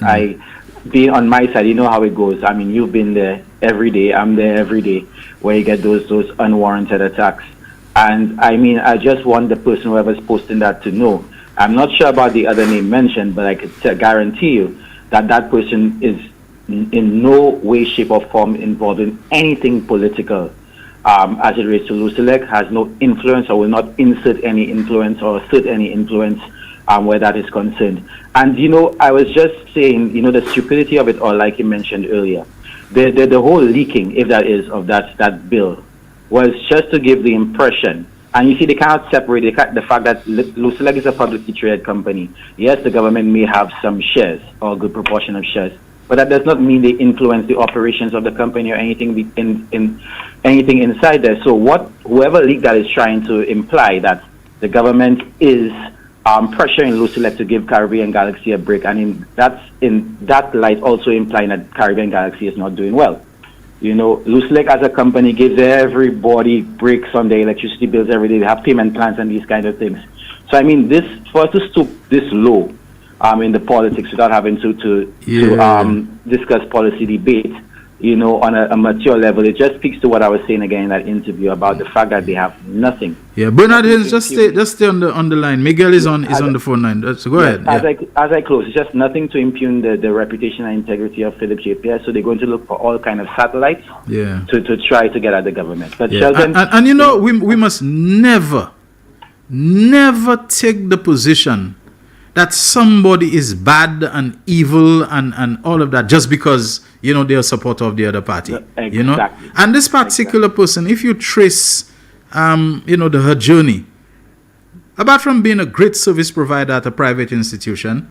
being on my side, you know how it goes. I mean, you've been there every day. I'm there every day where you get those unwarranted attacks. And I mean, I just want the person whoever's posting that to know. I'm not sure about the other name mentioned, but I could guarantee you that person is in no way, shape, or form involved in anything political as it relates to Lucelec, has no influence or will not insert any influence or assert any influence where that is concerned. And, I was just saying, the stupidity of it all, like you mentioned earlier, the whole leaking, if that is, of that bill was just to give the impression. And you see, they cannot separate the fact that Lucelec is a publicly traded company. Yes, the government may have some shares or a good proportion of shares, but that does not mean they influence the operations of the company or anything anything inside there. So whoever leaked that is trying to imply that the government is pressuring Lucelec to give Caribbean Galaxy a break, and in that light also implying that Caribbean Galaxy is not doing well. Lucelec as a company gives everybody breaks on their electricity bills every day. They have payment plans and these kind of things. So I mean, for us to stoop this low in the politics without having to discuss policy debate, on a mature level, it just speaks to what I was saying again in that interview about the fact that they have nothing. Yeah, Bernard Haynes, just stay on the line. Miguel is on the phone line. So go ahead. As I close, it's just nothing to impugn the reputation and integrity of Philip JPS. So they're going to look for all kind of satellites to try to get at the government. But Shelton, and we must never take the position that somebody is bad and evil and all of that just because they're a supporter of the other party. Exactly. And this particular person, if you trace her journey, apart from being a great service provider at a private institution,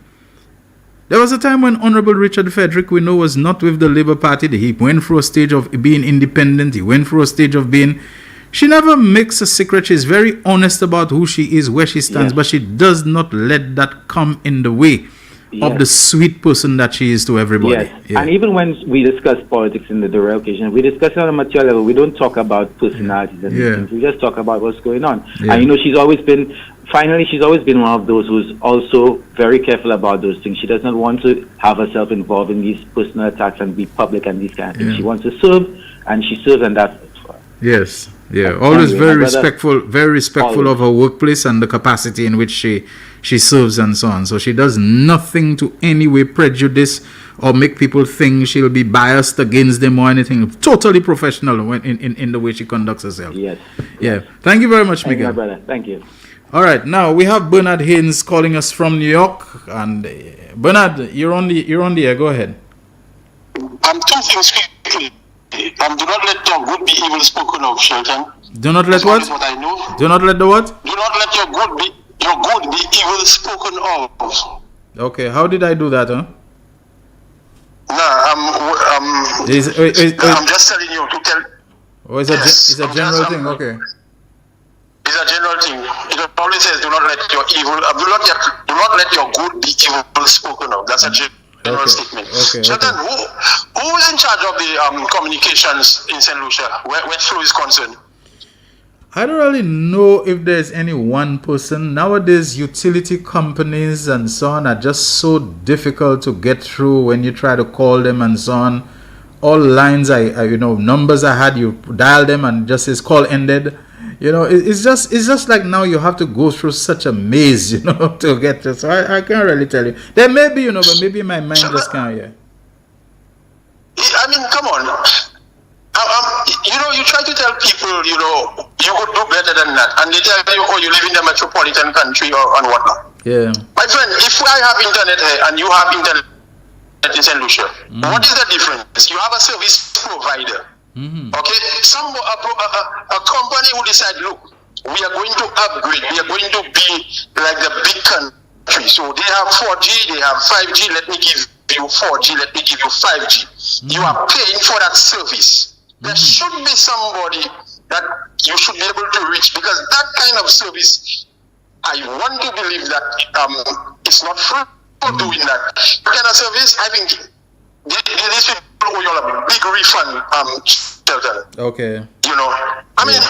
there was a time when Honorable Richard Frederick, we know, was not with the Labour Party. He went through a stage of being independent. He went through a stage of being... She never makes a secret. She's very honest about who she is, where she stands, but she does not let that come in the way of the sweet person that she is to everybody. Yes. Yeah. And even when we discuss politics in the rare occasion, we discuss it on a mature level. We don't talk about personalities and things. We just talk about what's going on. Yeah. And she's always been one of those who's also very careful about those things. She does not want to have herself involved in these personal attacks and be public and these kind of things. She wants to serve, and she serves, and that's for her. Yes. Yeah, always very respectful of her workplace and the capacity in which she serves and so on. So she does nothing to any way prejudice or make people think she'll be biased against them or anything. Totally professional in the way she conducts herself. Yes. Yeah. Thank you very much, Miguel. My brother. Thank you. All right. Now we have Bernard Haynes calling us from New York, and Bernard, you're on the air. Go ahead. Two things quickly. do not let your good be evil spoken of, Shelton. Do not let That's what? what I know. Do not let the what? Do not let your good be evil spoken of. Okay, how did I do that, huh? I'm just telling you to tell. Oh, it's a general thing, okay. It's a general thing. It always says, do not let your evil, do not let your good be evil spoken of. That's a general statement. Shelton, who is in charge of the communications in St. Lucia, where Flow is concerned? I don't really know if there's any one person. Nowadays, utility companies and so on are just so difficult to get through when you try to call them and so on. All lines, numbers I had, you dial them and just says call ended. It's just like now you have to go through such a maze, to get to. So I can't really tell you. There may be, but maybe my mind just can't. Yeah. I mean, come on. You try to tell people, you could do better than that, and they tell you, oh, you live in the metropolitan country and whatnot. Yeah. My friend, if I have internet here and you have internet in St. Lucia, what is the difference? You have a service provider. Okay, a company will decide, look, we are going to upgrade, we are going to be like the big country. So they have 4G, they have 5G, let me give you 4G, let me give you 5G. You are paying for that service. There should be somebody that you should be able to reach, because that kind of service, I want to believe that it's not free for doing that. That kind of service, I think these people owe you a big refund, Shelton. Okay. I mean,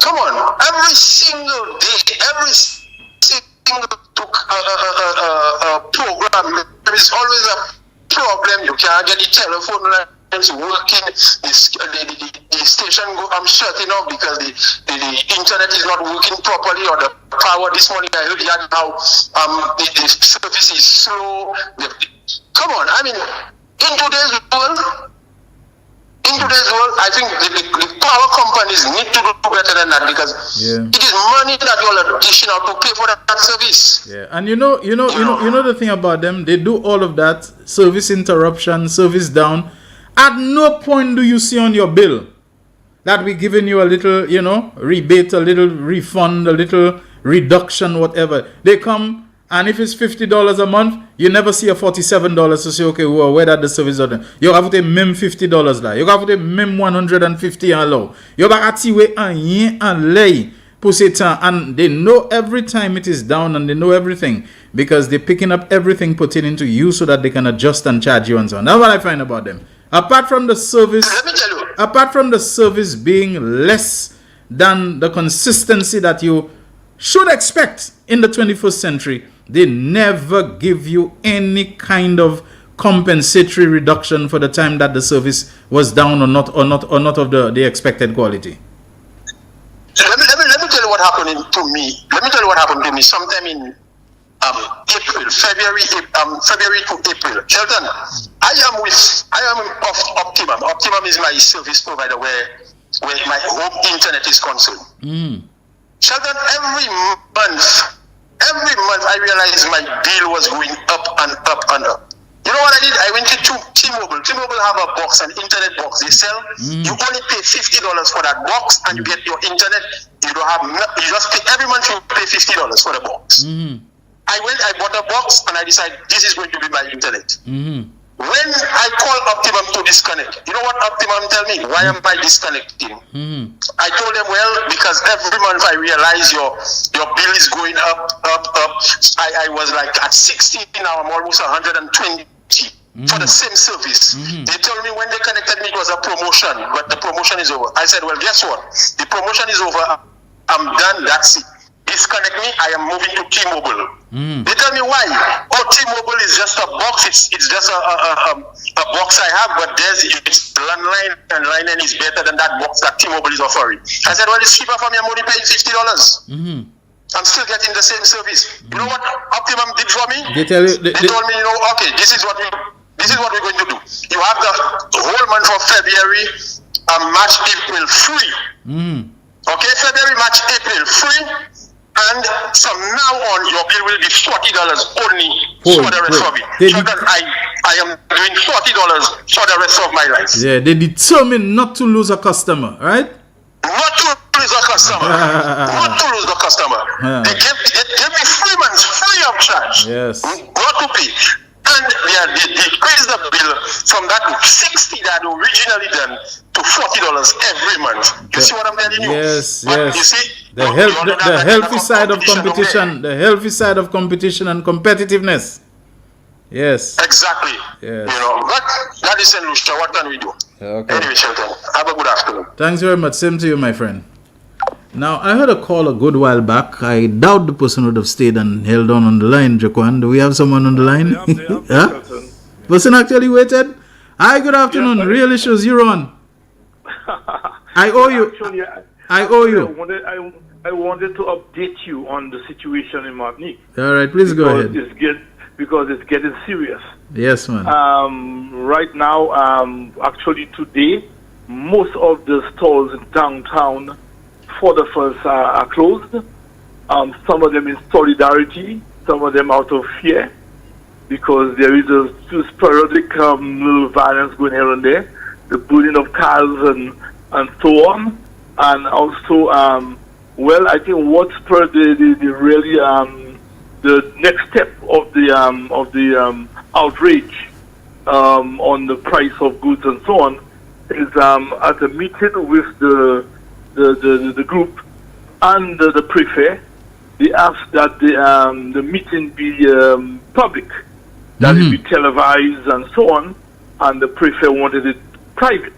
come on. Every single day, every single program, there is always a problem. You can't get the telephone lines working. The station I'm shutting off because the internet is not working properly, or the power. This morning I heard how the service is slow. Come on. I mean, in today's world, I think the power companies need to do better than that, because it is money that you are dishing out to pay for that service. Yeah, and you know the thing about them, they do all of that, service interruption, service down. At no point do you see on your bill that we're giving you a little, rebate, a little refund, a little reduction, whatever. They come. And if it's $50 a month, you never see a $47 to say, okay, well, where that the service are done. You have to mem $50 there. You have to mem $150 and low. You have to wait and lay. And they know every time it is down, and they know everything, because they're picking up everything pertaining to you so that they can adjust and charge you and so on. That's what I find about them. Apart from the service being less than the consistency that you should expect in the 21st century, they never give you any kind of compensatory reduction for the time that the service was down or not of the expected quality. Let me tell you what happened to me. Let me tell you what happened to me sometime in February to April. Shelton, I am of Optimum. Optimum is my service provider where my home internet is concerned. Shelton, every month I realized my bill was going up and up and up. You know what I did? I went to T-Mobile. T-Mobile have a box, an internet box they sell. You only pay $50 for that box, and you get your internet. You don't have, you just pay, every month you pay $50 for the box. I bought a box, and I decided this is going to be my internet. When I call Optimum to disconnect, you know what Optimum tell me? Why am I disconnecting? I told them, well, because every month I realize your bill is going up. I was like at 60, now I'm almost 120 for the same service. They told me when they connected me it was a promotion, but the promotion is over. I said, well, guess what? The promotion is over. I'm done. That's it. Disconnect me, I am moving to T-Mobile. They tell me why. Oh, T-Mobile is just a box. It's just a box I have, but it's landline, and line is better than that box that T-Mobile is offering. I said, well, it's cheaper for me. I'm only paying $50. I'm still getting the same service. You know what Optimum did for me? They told me, okay, this is what we're going to do. You have the whole month of February, March, April free. Okay, February, March, April free. And from now on, your bill will be $40 only for the rest of it. So that I I am doing $40 for the rest of my life. Yeah, they determined not to lose a customer, right? Not to lose a customer. Not to lose the customer. They gave me 3 months free of charge. Yes. Not to pay. And they decreased the bill from that 60 that originally done to $40 every month. You see what I'm telling you? Yes, but yes. You see, the healthy side of competition, the healthy side of competition and competitiveness. Yes. Exactly. Yes. You know, but that is St. Lucia. What can we do? Okay. Anyway, Shelton, have a good afternoon. Thanks very much. Same to you, my friend. Now, I heard a call a good while back. I doubt the person would have stayed and held on the line, Jaquan. Do we have someone on the line? Yeah? Person actually waited? Hi, good afternoon. Yes, Real Issues, you're on. I owe you. Actually, I owe you. I wanted to update you on the situation in Martinique. All right, please go ahead. Because it's getting serious. Yes, man. Right now, actually today, most of the stores in downtown for the first are closed. Some of them in solidarity, some of them out of fear, because there is a sporadic little violence going here and there, the burning of cars and so on, and also, well, I think what spurred the really the next step of the outrage on the price of goods and so on is at a meeting with the group and the prefect. They asked that the meeting be public, that it be televised and so on, and the prefect wanted it private.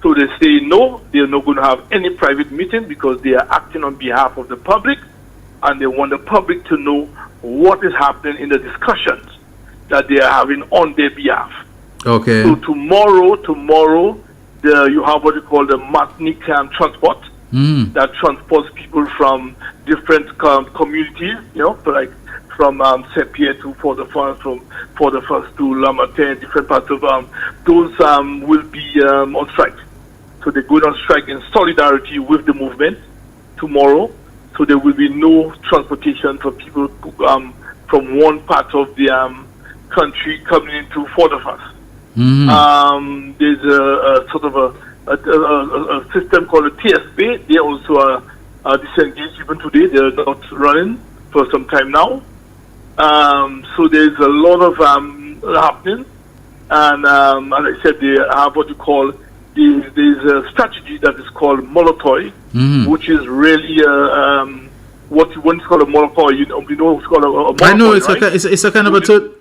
So they say no, they're not going to have any private meeting because they are acting on behalf of the public, and they want the public to know what is happening in the discussions that they are having on their behalf. Okay. So tomorrow, you have what you call the Martinique transport that transports people from different communities, you know, like from Saint-Pierre to Fort-de-France, from Fort-de-France to La Martinique, different parts of those will be on strike. So they're going on strike in solidarity with the movement tomorrow. So there will be no transportation for people from one part of the country coming into Fort-de-France. There's a sort of a system called a TSB. They also are disengaged even today. They're not running for some time now. So there's a lot of happening. And as I said, they have what you call, there's a strategy that is called Molotov, which is really what you want to call a Molotov. You know what's called a Molotov, I know it's right? it's a kind of a turtle.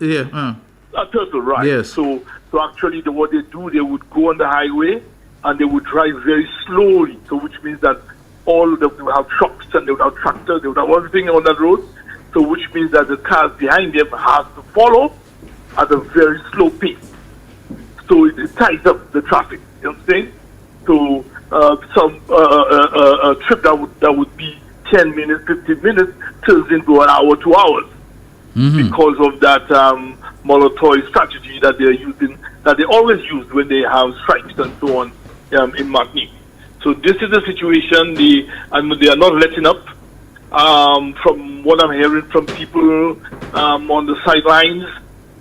A turtle, right? Yes. So actually, what they do, they would go on the highway and they would drive very slowly. So which means that all of them would have trucks and they would have tractors, they would have everything on that road. So which means that the cars behind them have to follow at a very slow pace. So it ties up the traffic. You know what I'm saying? So a trip that would be 10 minutes, 15 minutes turns into an hour, 2 hours because of that Molotov strategy that they're using, that they always use when they have strikes and so on in Martinique. So this is the situation. They are not letting up. From what I'm hearing from people on the sidelines,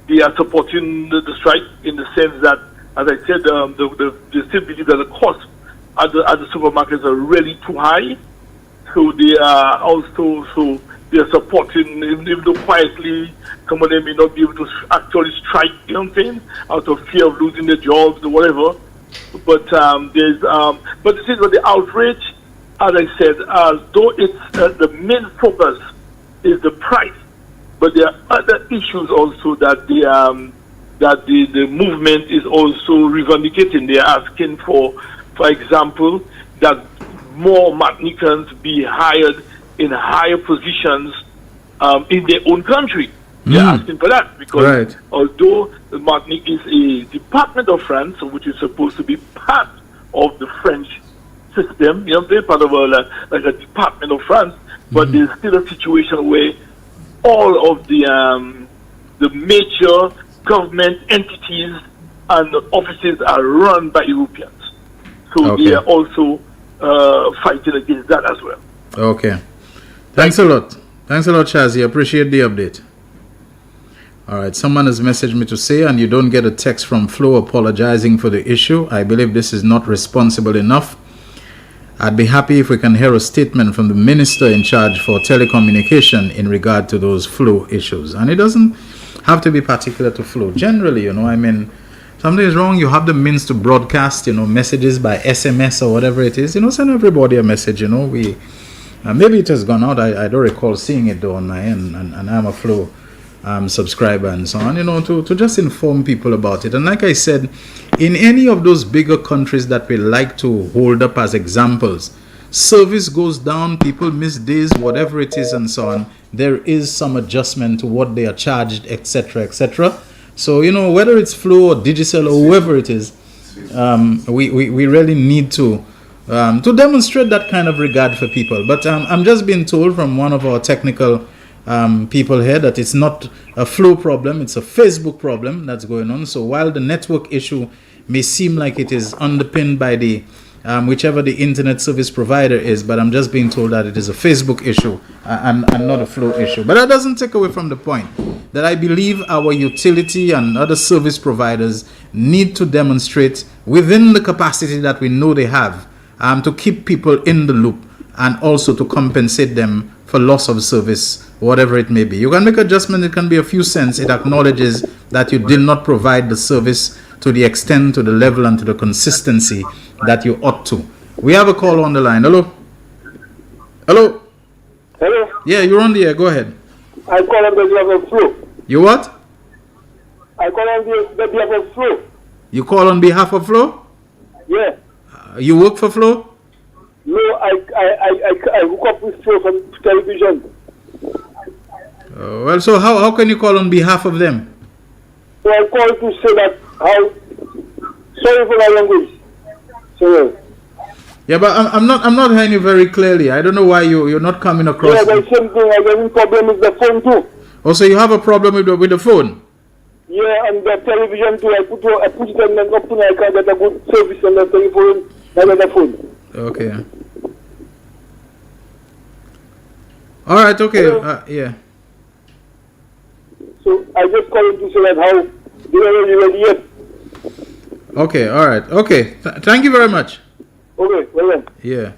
they are supporting the strike in the sense that, as I said, they still believe that the costs at the supermarkets are really too high. So they are also they are supporting, even though quietly, some of them may not be able to actually strike, you know what I'm saying, out of fear of losing their jobs or whatever. But but this is what the outrage, as I said, though it's the main focus is the price, but there are other issues also that the movement is also revendicating. They are asking for example, that more Martinicans be hired in higher positions in their own country. They're asking for that because although Martinique is a department of France, which is supposed to be part of the French system, you know, they're part of like a department of France, but there's still a situation where all of the major government entities and offices are run by Europeans. So they are also fighting against that as well. Okay. Thanks a lot. Thanks a lot, Shazi. Appreciate the update. All right, someone has messaged me to say, and you don't get a text from Flo apologizing for the issue. I believe this is not responsible enough. I'd be happy if we can hear a statement from the minister in charge for telecommunication in regard to those Flo issues. And it doesn't have to be particular to Flo. Generally, something is wrong, you have the means to broadcast, messages by SMS or whatever it is. Send everybody a message, We maybe it has gone out. I don't recall seeing it though on my end, and I'm a Flo subscriber and so on, to just inform people about it. And like I said, in any of those bigger countries that we like to hold up as examples, service goes down, people miss days, whatever it is and so on, there is some adjustment to what they are charged, etc., etc. So, whether it's Flo or Digicel or whoever it is, we really need to demonstrate that kind of regard for people. But I'm just being told from one of our technical people here that it's not a Flo problem, it's a Facebook problem that's going on. So while the network issue may seem like it is underpinned by the whichever the internet service provider is, but I'm just being told that it is a Facebook issue and not a Flo issue. But that doesn't take away from the point that I believe our utility and other service providers need to demonstrate within the capacity that we know they have to keep people in the loop and also to compensate them for loss of service, whatever it may be. You can make adjustment, it can be a few cents. It acknowledges that you did not provide the service to the extent, to the level, and to the consistency that you ought to. We have a call on the line. Hello? Hello? Hello? Yeah, you're on the air. Go ahead. I call on behalf of Flo. You what? I call on behalf of Flo. You call on behalf of Flo? Yeah. You work for Flo? No, I hook up with Flo from television. Well, so how can you call on behalf of them? So I called to say that sorry for my language. Sorry. Yeah, but I'm not hearing you very clearly. I don't know why you're not coming across. Yeah, the same thing. I have a problem with the phone too. Oh, so you have a problem with the phone? Yeah, and the television too. I put it on and up to now I can get a good service on the telephone than the phone. Okay. All right. Okay. Yeah. So I just called to say that how they are ready yet. Okay. All right. Okay. Thank you very much. Okay. Well then. Yeah.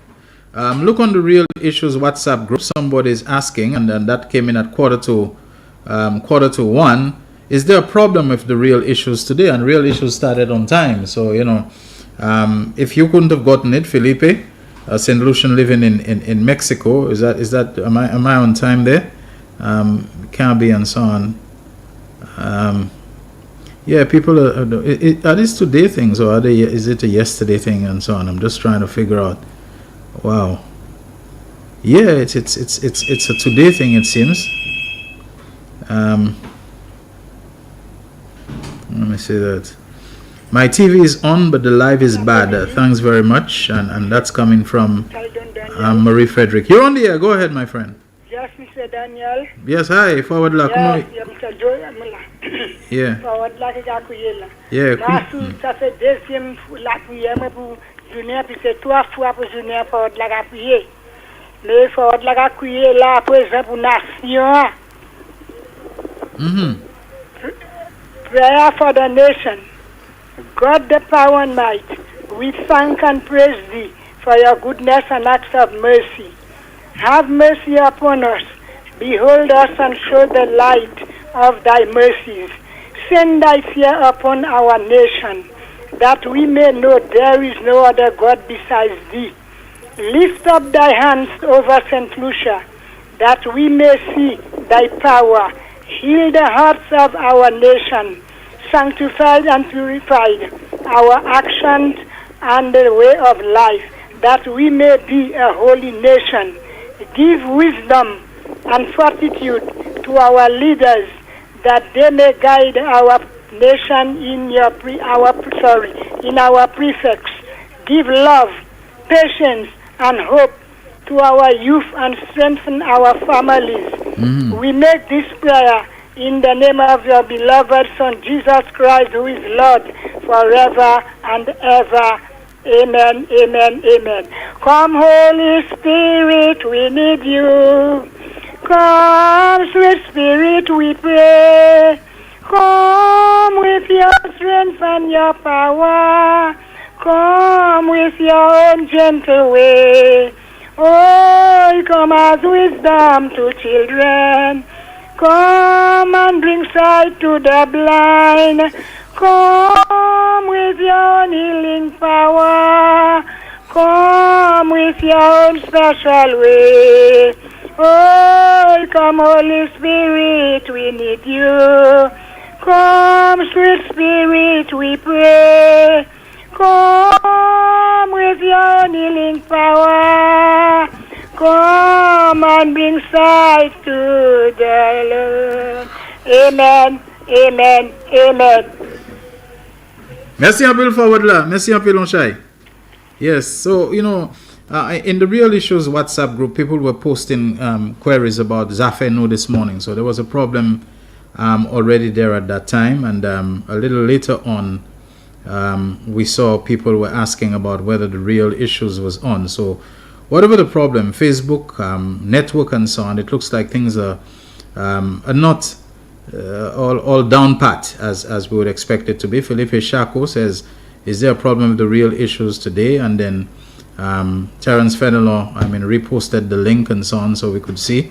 Look on the Real Issues WhatsApp group. Somebody is asking, and then that came in at quarter to 1. Is there a problem with the Real Issues today? And Real Issues started on time, so if you couldn't have gotten it, Felipe, St. Lucian living in Mexico, am I on time there? Can't be and so on. Yeah, people are these today things, or is it a yesterday thing and so on? I'm just trying to figure out. Wow. Yeah, it's a today thing, it seems. Let me see that. My TV is on, but the live is bad. Thanks very much. And that's coming from Marie Frederick. You're on the air. Go ahead, my friend. Yes, Mr. Daniel. Yes, hi. Forward luck. Yes, Mr. Joe. Yeah. Forward luck is accueilli. Yeah. Ça fait deuxième la prière pour journée, puis c'est 3 fois pour journée forward luck à prier. Mais forward luck à prier là, présent pour nation. Prayer for the nation. God the power and might, we thank and praise thee for your goodness and acts of mercy. Have mercy upon us. Behold us and show the light of thy mercies. Send thy fear upon our nation, that we may know there is no other God besides thee. Lift up thy hands over St. Lucia, that we may see thy power. Heal the hearts of our nation. Sanctified and purified our actions and the way of life, that we may be a holy nation. Give wisdom and fortitude to our leaders, that they may guide our nation in our prefects. Give love, patience, and hope to our youth and strengthen our families. We make this prayer in the name of your beloved Son, Jesus Christ, who is Lord forever and ever. Amen, amen, amen. Come, Holy Spirit, we need you. Come, sweet Spirit, we pray. Come with your strength and your power. Come with your own gentle way. Oh, come as wisdom to children. Come and bring sight to the blind. Come with your own healing power. Come with your own special way. Oh, come Holy Spirit, we need you. Come sweet Spirit, we pray. Come with your healing power. Come and bring sight to the Lord. Amen, amen, amen. Merci un peu le forward là. Merci un peu l'onchai. Yes, so, in the Real Issues WhatsApp group, people were posting queries about Zafeno this morning. So there was a problem already there at that time. And a little later on, we saw people were asking about whether the Real Issues was on. So whatever the problem, Facebook, network and so on, it looks like things are not all down pat as we would expect it to be. Felipe Shako says, is there a problem with the Real Issues today? And then Terence Fenelon, reposted the link and so on so we could see.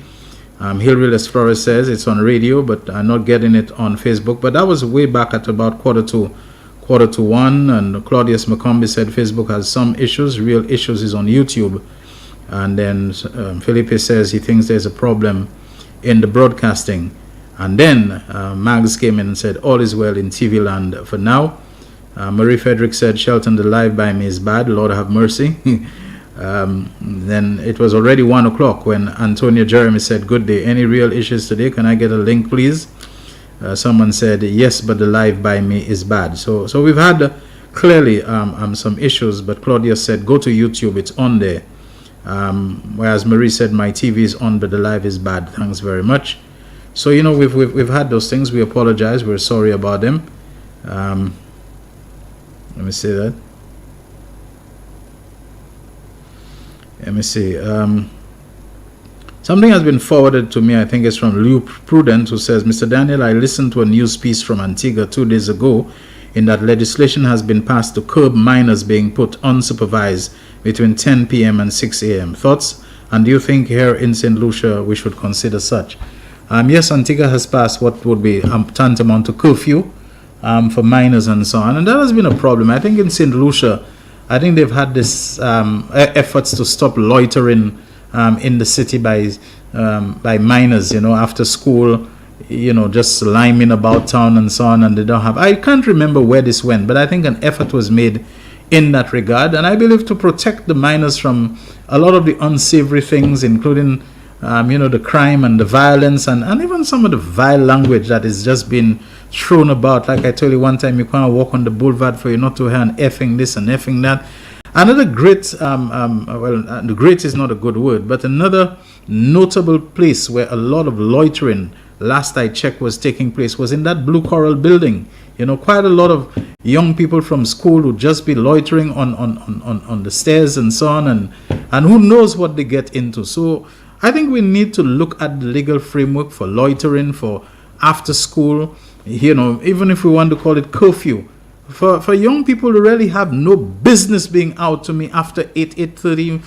Hilary Flores says it's on radio, but I'm not getting it on Facebook. But that was way back at about quarter to one. And Claudius McCombie said Facebook has some issues. Real Issues is on YouTube. And then Felipe says he thinks there's a problem in the broadcasting. And then Mags came in and said all is well in TV land for now. Marie Frederick said Shelton, the live by me is bad, Lord have mercy. Then it was already 1 o'clock when Antonia Jeremy said, good day, any Real Issues today? Can I get a link please? Someone said yes, but the live by me is bad. So we've had clearly some issues, but Claudia said go to YouTube, it's on there. Whereas Marie said my TV is on but the live is bad. Thanks very much. So we've had those things. We apologize, we're sorry about them. Let me say that. Let me see. Something has been forwarded to me. I think it's from Lou Prudent, who says, Mr. Daniel, I listened to a news piece from Antigua 2 days ago in that legislation has been passed to curb minors being put unsupervised between 10 p.m. and 6 a.m. Thoughts? And do you think here in St. Lucia we should consider such? Yes, Antigua has passed what would be tantamount to curfew for minors and so on, and that has been a problem. I think in St. Lucia, I think they've had this efforts to stop loitering in the city by minors, after school, just liming about town and so on, and they don't have, I can't remember where this went, but I think an effort was made in that regard, and I believe to protect the minors from a lot of the unsavory things, including the crime and the violence and even some of the vile language that is just been thrown about. Like I told you one time, you can't walk on the boulevard for you not to hear an effing this and effing that. Another great, the great is not a good word, but another notable place where a lot of loitering, last I checked, was taking place was in that Blue Coral building. Quite a lot of young people from school would just be loitering on the stairs and so on, and who knows what they get into. So I think we need to look at the legal framework for loitering, for after school, even if we want to call it curfew. For young people to really have no business being out to me after 8:30,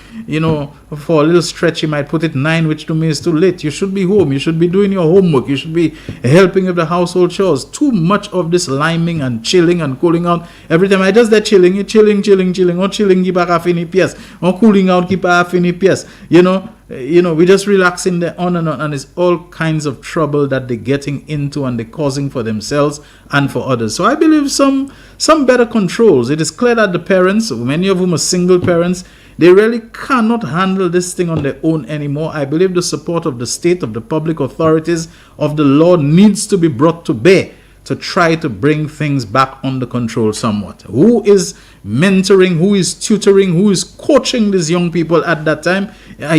for a little stretch you might put it 9, which to me is too late. You should be home, you should be doing your homework, you should be helping with the household chores. Too much of this liming and chilling and cooling out. Every time I just that chilling, or chilling keep a half in pièce, or cooling out keep a half in pièce, we just relaxing there on, and it's all kinds of trouble that they're getting into and they're causing for themselves and for others. So I believe some better controls. It is clear that the parents, many of whom are single parents, they really cannot handle this thing on their own anymore. I believe the support of the state, of the public authorities, of the law needs to be brought to bear to try to bring things back under control somewhat. Who is mentoring, who is tutoring, who is coaching these young people at that time? I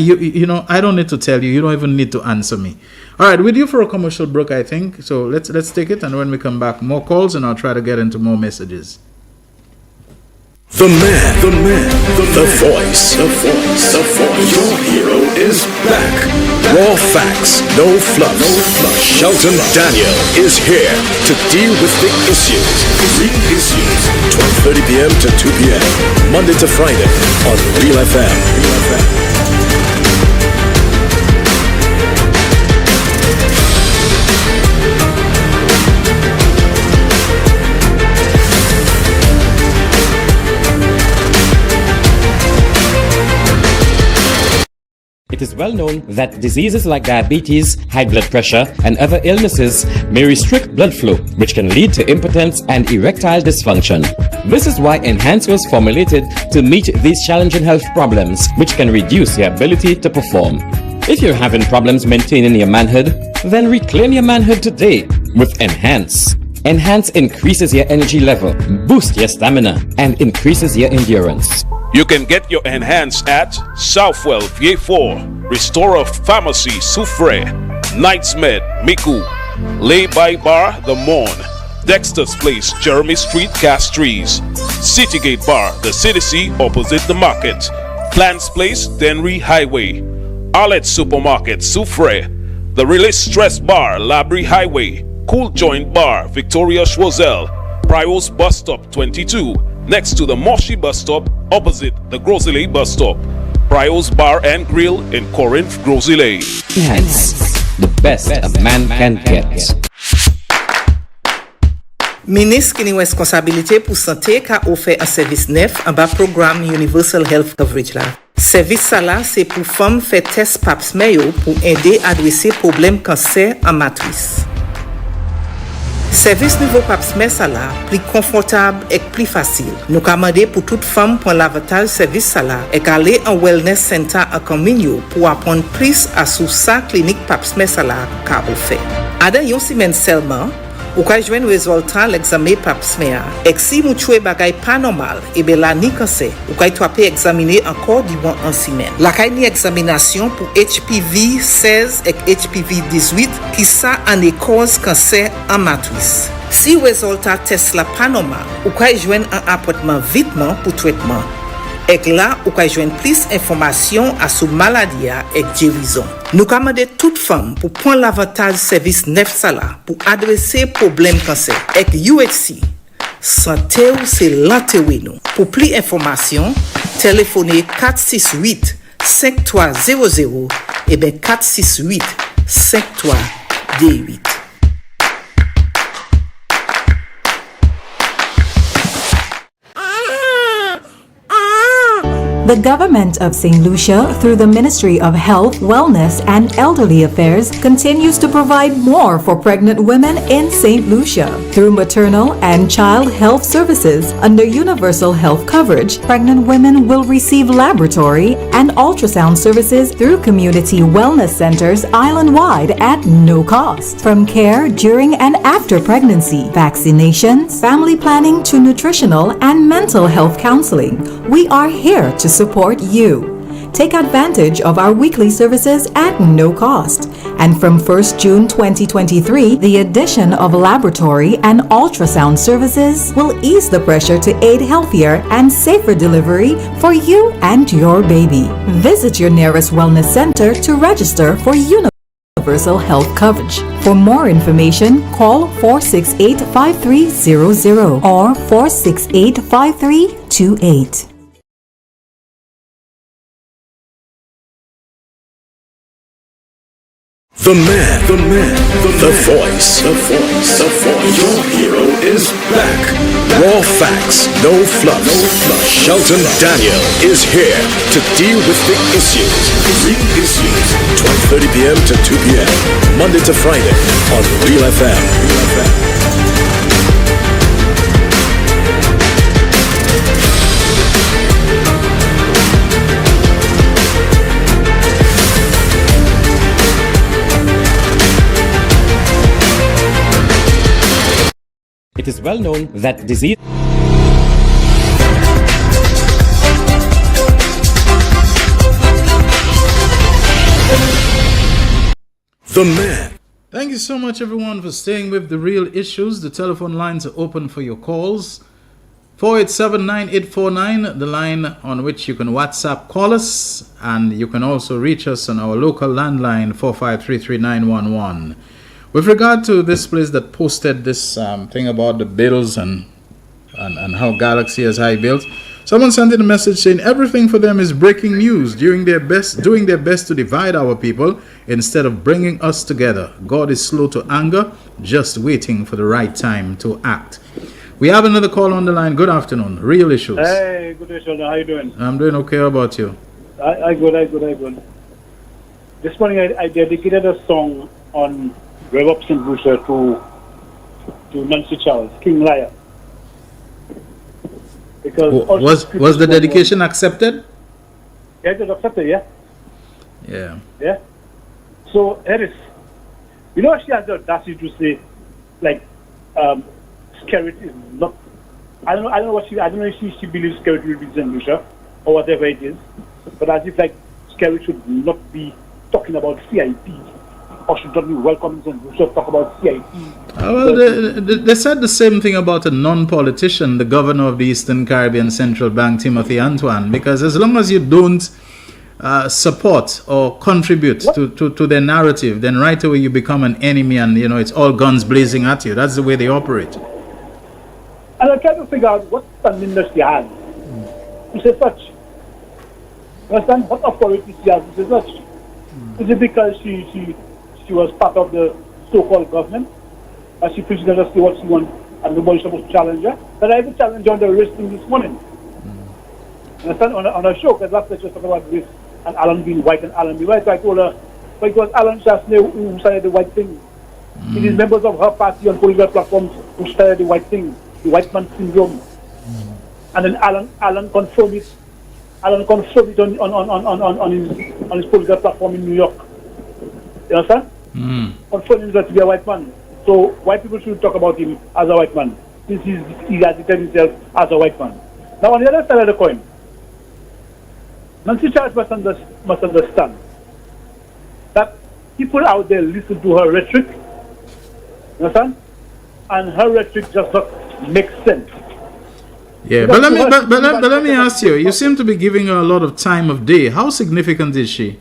don't need to tell you. You don't even need to answer me. All right, we're due for a commercial break, I think. So let's take it, and when we come back, more calls, and I'll try to get into more messages. The man, the voice. Your hero is back. Raw facts, no fluff. Shelton Daniel is here to deal with the issues. Real issues. 12:30 p.m. to 2 p.m. Monday to Friday on Real FM. It is well known that diseases like diabetes, high blood pressure, and other illnesses may restrict blood flow, which can lead to impotence and erectile dysfunction. This is why Enhance was formulated to meet these challenging health problems, which can reduce your ability to perform. If you're having problems maintaining your manhood, then reclaim your manhood today with Enhance. Enhance increases your energy level, boosts your stamina, and increases your endurance. You can get your Enhance at Southwell VA4, Restorer Pharmacy Soufre, Knights Med Miku, Lay by Bar The Morn, Dexter's Place Jeremy Street Castries, Citygate Bar The City opposite the market, Plants Place Denry Highway, Arlette Supermarket Soufre, The Release Stress Bar Labrie Highway, Cool Joint Bar Victoria Schwazel, Prios Bus Stop 22, next to the Moshi Bus Stop opposite the Grosile Bus Stop. Prios Bar and Grill in Corinth, Grosile. Enhance, the best a man can get. Ministre qui a responsabilité pour santé a offert un service neuf en bas programme Universal Health Coverage là. Service ça là c'est pour femmes faire test pap smear pour aider à adresser problème cancer en matrice. Service nouveau pap smear ça là plus confortable et plus facile. Nous commandé pour toute femme pour l'avantage service ça là et aller en wellness center à Camino pour apprendre plus à sous sa clinique pap smear ça là qu'a fait. Ada yon semaine seulement ou ka jwen résultat l'examen pap smear. Et si mou chwe bagay pas normal, et ben la ni cancer, ou ka tope examiner encore durant une semaine. La ka ni examination pour HPV 16 et HPV 18 qui ça en cause cancer en matrice. Si résultat test la pas normal, ou ka jwen un appointment vitement pour traitement. Et là, ou ka jwen plus information à sous maladie et guérison. Nous commandons toute femme pour prendre l'avantage service neuf sala pour adresser problème cancer. Et UHC, santé ou c'est l'enterré nous. Pour plus d'informations, téléphonez 468 5300 et bien 468 5328. The government of St. Lucia, through the Ministry of Health, Wellness, and Elderly Affairs, continues to provide more for pregnant women in St. Lucia. Through maternal and child health services under universal health coverage, pregnant women will receive laboratory and ultrasound services through community wellness centers island-wide at no cost. From care during and after pregnancy, vaccinations, family planning to nutritional and mental health counseling, we are here to support you. Take advantage of our weekly services at no cost. And from 1st June 2023, the addition of laboratory and ultrasound services will ease the pressure to aid healthier and safer delivery for you and your baby. Visit your nearest wellness center to register for universal health coverage. For more information, call 468-5300 or 468-5328. The man, the voice. Your hero is back. Raw facts, no fluff. Shelton Daniel is here to deal with the issues. Real issues. 12:30 p.m. to 2 p.m. Monday to Friday on Real FM. It is well known that disease The man. Thank you so much everyone for staying with The Real Issues. The telephone lines are open for your calls. 487-9849, the line on which you can WhatsApp call us, and you can also reach us on our local landline 4533911. With regard to this place that posted this thing about the bills and how Galaxy has high bills, someone sent in a message saying everything for them is breaking news, doing their best to divide our people instead of bringing us together. God is slow to anger, just waiting for the right time to act. We have another call on the line. Good afternoon. Real Issues. Hey, good day, Sheldon. How you doing? I'm doing okay. How about you? I good. This morning I dedicated a song on Rev Up St. Lucia to Nancy Charles, King Liar. Because was the dedication accepted? Yeah, it was accepted, yeah. Yeah. Yeah. So Harris, you know she has the audacity to say, like, Skerrit is not. I don't know if she believes Skerrit will be St. Lucia or whatever it is, but as if like Skerrit should not be talking about CIP or should not be welcoming St. Lucia to talk about CIP. Well, they said the same thing about a non-politician, the governor of the Eastern Caribbean Central Bank, Timothy Antoine, because as long as you don't support or contribute to their narrative, then right away you become an enemy, and it's all guns blazing at you. That's the way they operate. And I try to figure out what standing she has to say such. Understand what authority she has to say such? Is it because she was part of the so-called government, and she feels just do what she wants, and nobody's supposed to challenge her? But I even challenged her on the race thing this morning. Understand? On a show, because last night she was talking about race and Alan being white and Alan being white. So I told her, but it was Alan Chasney who started the white thing. It is members of her party on political platforms who started the white thing, the white man syndrome. And then Alan confirmed it. Alan confirmed it on his political platform in New York. You understand? Confirmed himself to be a white man. So white people should talk about him as a white man, since he has declared himself as a white man. Now on the other side of the coin, Nancy Charles must understand that people out there listen to her rhetoric, you understand? And her rhetoric does not make sense. Yeah, but let me ask you. You seem to be giving her a lot of time of day. How significant is she?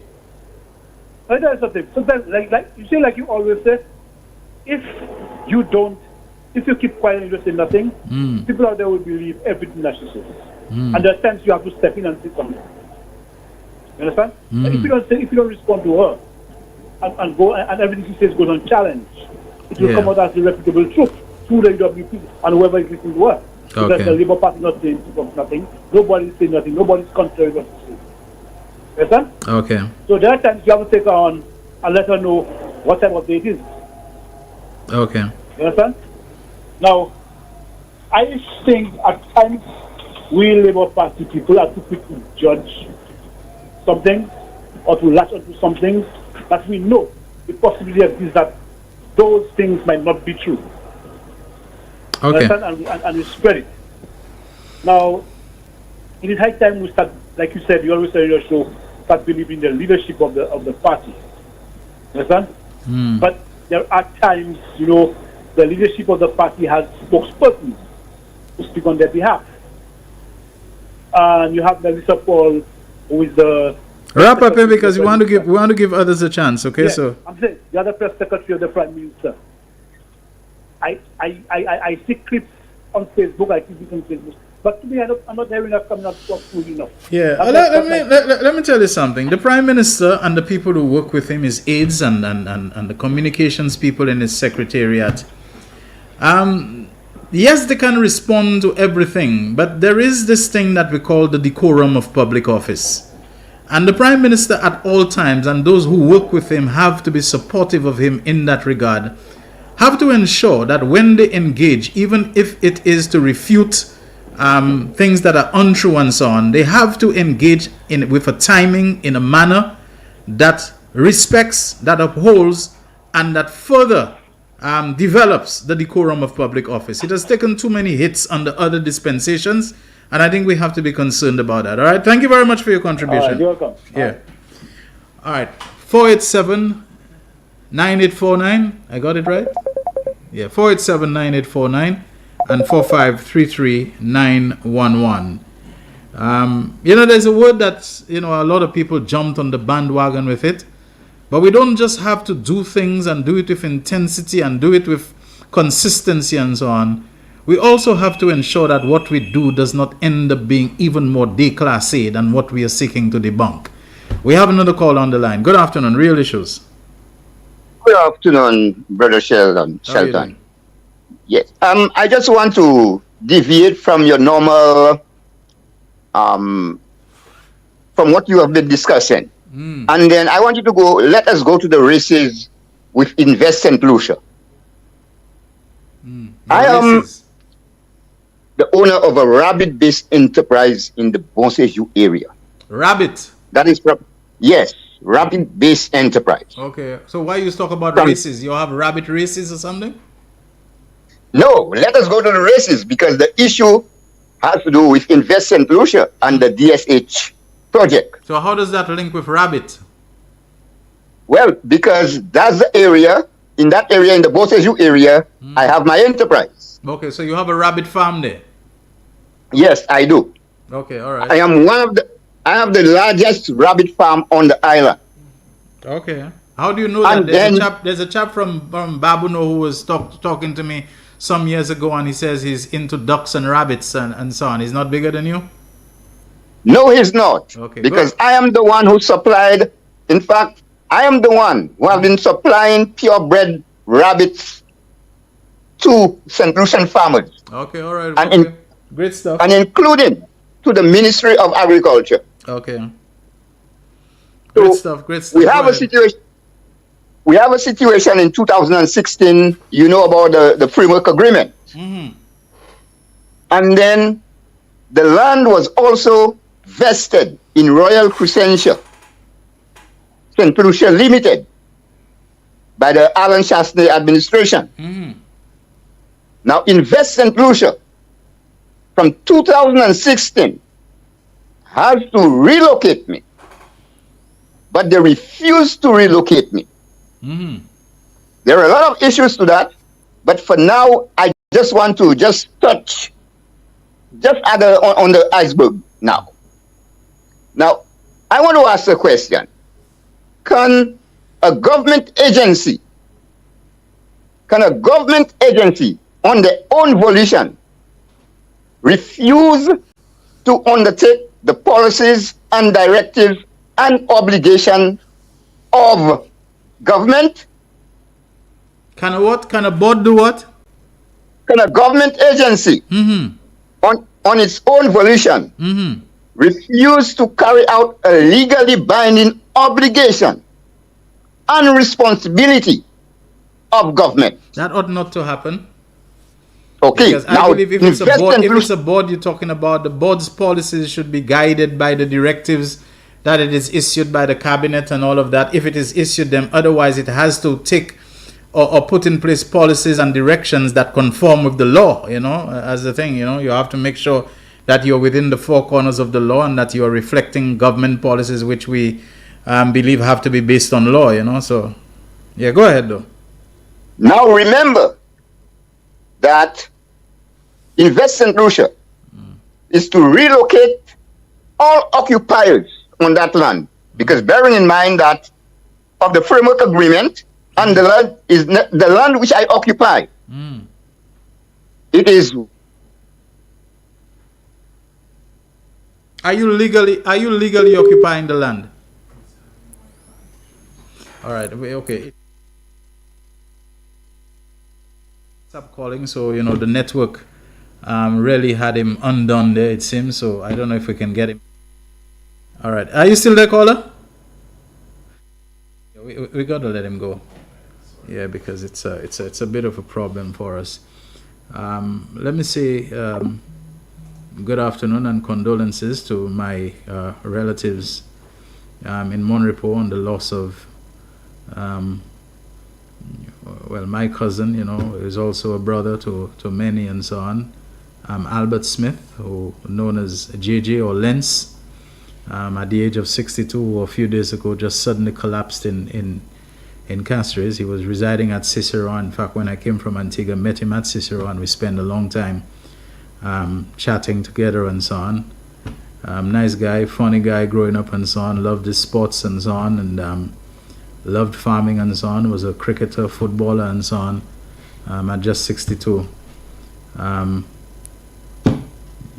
I tell you something. Sometimes, like you say, like you always say, if you keep quiet and you just say nothing, people out there will believe everything that she says. And there are times you have to step in and say something. You understand? If you don't respond to her and go and everything she says goes unchallenged, it will come out as the reputable truth through the UWP and whoever is listening to her. Because the Labour Party is not saying nothing, nobody is saying nothing, nobody's contrary what she says. You understand? Okay. So there are times you have to take her on and let her know what type of day it is. Okay. You understand? Now, I think at times we Labour Party people are too quick to judge something or to latch onto something that we know the possibility is that those things might not be true. Okay. And we spread it. Now, it is high time we start, like you said, you always say in your show, start believing the leadership of the party. You understand? But there are times, the leadership of the party has spokespersons who speak on their behalf. And you have Melissa Paul, who is the wrap up here because we want to give others a chance. Okay, yeah, so I'm saying the other press secretary of the Prime Minister. I see clips on Facebook. I see this on Facebook. But to me, I'm not hearing that coming out fully enough. Yeah, let me tell you something. The Prime Minister and the people who work with him, his aides and the communications people in his secretariat, yes, they can respond to everything, but there is this thing that we call the decorum of public office. And the Prime Minister at all times, and those who work with him have to be supportive of him in that regard, have to ensure that when they engage, even if it is to refute things that are untrue and so on, they have to engage with a timing, in a manner that respects, that upholds, and that further develops the decorum of public office. It has taken too many hits under other dispensations, and I think we have to be concerned about that. All right, thank you very much for your contribution. You're welcome. Yeah. All right, 487-9849. I got it right? Yeah, 487-9849. and 4533-911. There's a word that, a lot of people jumped on the bandwagon with it. But we don't just have to do things and do it with intensity and do it with consistency and so on. We also have to ensure that what we do does not end up being even more déclassé than what we are seeking to debunk. We have another call on the line. Good afternoon, Real Issues. Good afternoon, Brother Shelton. Yes. I just want to deviate from your normal, from what you have been discussing. And then I want you to let us go to the races with Invest St. Lucia. I am the owner of a rabbit-based enterprise in the Bonsejour area. Rabbit? That is, yes, rabbit-based enterprise. Okay, so why you talk about races? You have rabbit races or something? No, let us go to the races because the issue has to do with Invest St. Lucia and the DSH project. So how does that link with rabbit? Well, because that's the area, in that area, in the Bonsejour area, I have my enterprise. Okay, so you have a rabbit farm there? Yes, I do. Okay, all right. I have the largest rabbit farm on the island. Okay. How do you know that? There's a chap from Babuno who was talking to me some years ago, and he says he's into ducks and rabbits and so on. He's not bigger than you? No, he's not. Okay, because I am the one who supplied, in fact, I am the one who have been supplying purebred rabbits to St. Lucian farmers. Okay, all right. And great stuff. And including to the Ministry of Agriculture. Okay. Great stuff. We have a situation. We have a situation in 2016, about the framework agreement. And then the land was also vested in Royal Crescentia, St. Lucia Limited, by the Alan Chasney administration. Now, Invest St. Lucia, from 2016, has to relocate me, but they refuse to relocate me. There are a lot of issues to that, but for now, I just want to touch, add on the iceberg now. Now, I want to ask a question. Can a government agency on their own volition refuse to undertake the policies and directives and obligation of government? Can a what? Can a board do what? Can a government agency on its own volition refuse to carry out a legally binding obligation and responsibility of government? That ought not to happen. Okay. Because I believe if it's a board you're talking about, the board's policies should be guided by the directives that it is issued by the cabinet and all of that. If it is issued them, otherwise it has to take or put in place policies and directions that conform with the law, as the thing, you have to make sure that you're within the four corners of the law and that you're reflecting government policies which we believe have to be based on law, so yeah, go ahead though. Now remember that Invest St. Lucia is to relocate all occupiers on that land, because bearing in mind that of the framework agreement and the land is the land which I occupy. It is. Are you legally occupying the land? All right. Okay. Stop calling. So the network really had him undone there. It seems. So I don't know if we can get him. All right. Are you still there, caller? We got to let him go. Yeah, because it's a bit of a problem for us. Let me say good afternoon and condolences to my relatives in Monrepo on the loss of my cousin, is also a brother to many and so on. Albert Smith, who known as JJ or Lens, at the age of 62 a few days ago, just suddenly collapsed in in Castries. He was residing at Cicero. In fact, when I came from Antigua, met him at Cicero, and we spent a long time chatting together and so on. Nice guy, funny guy growing up and so on, loved his sports and so on, and loved farming and so on, was a cricketer, footballer and so on, at just 62.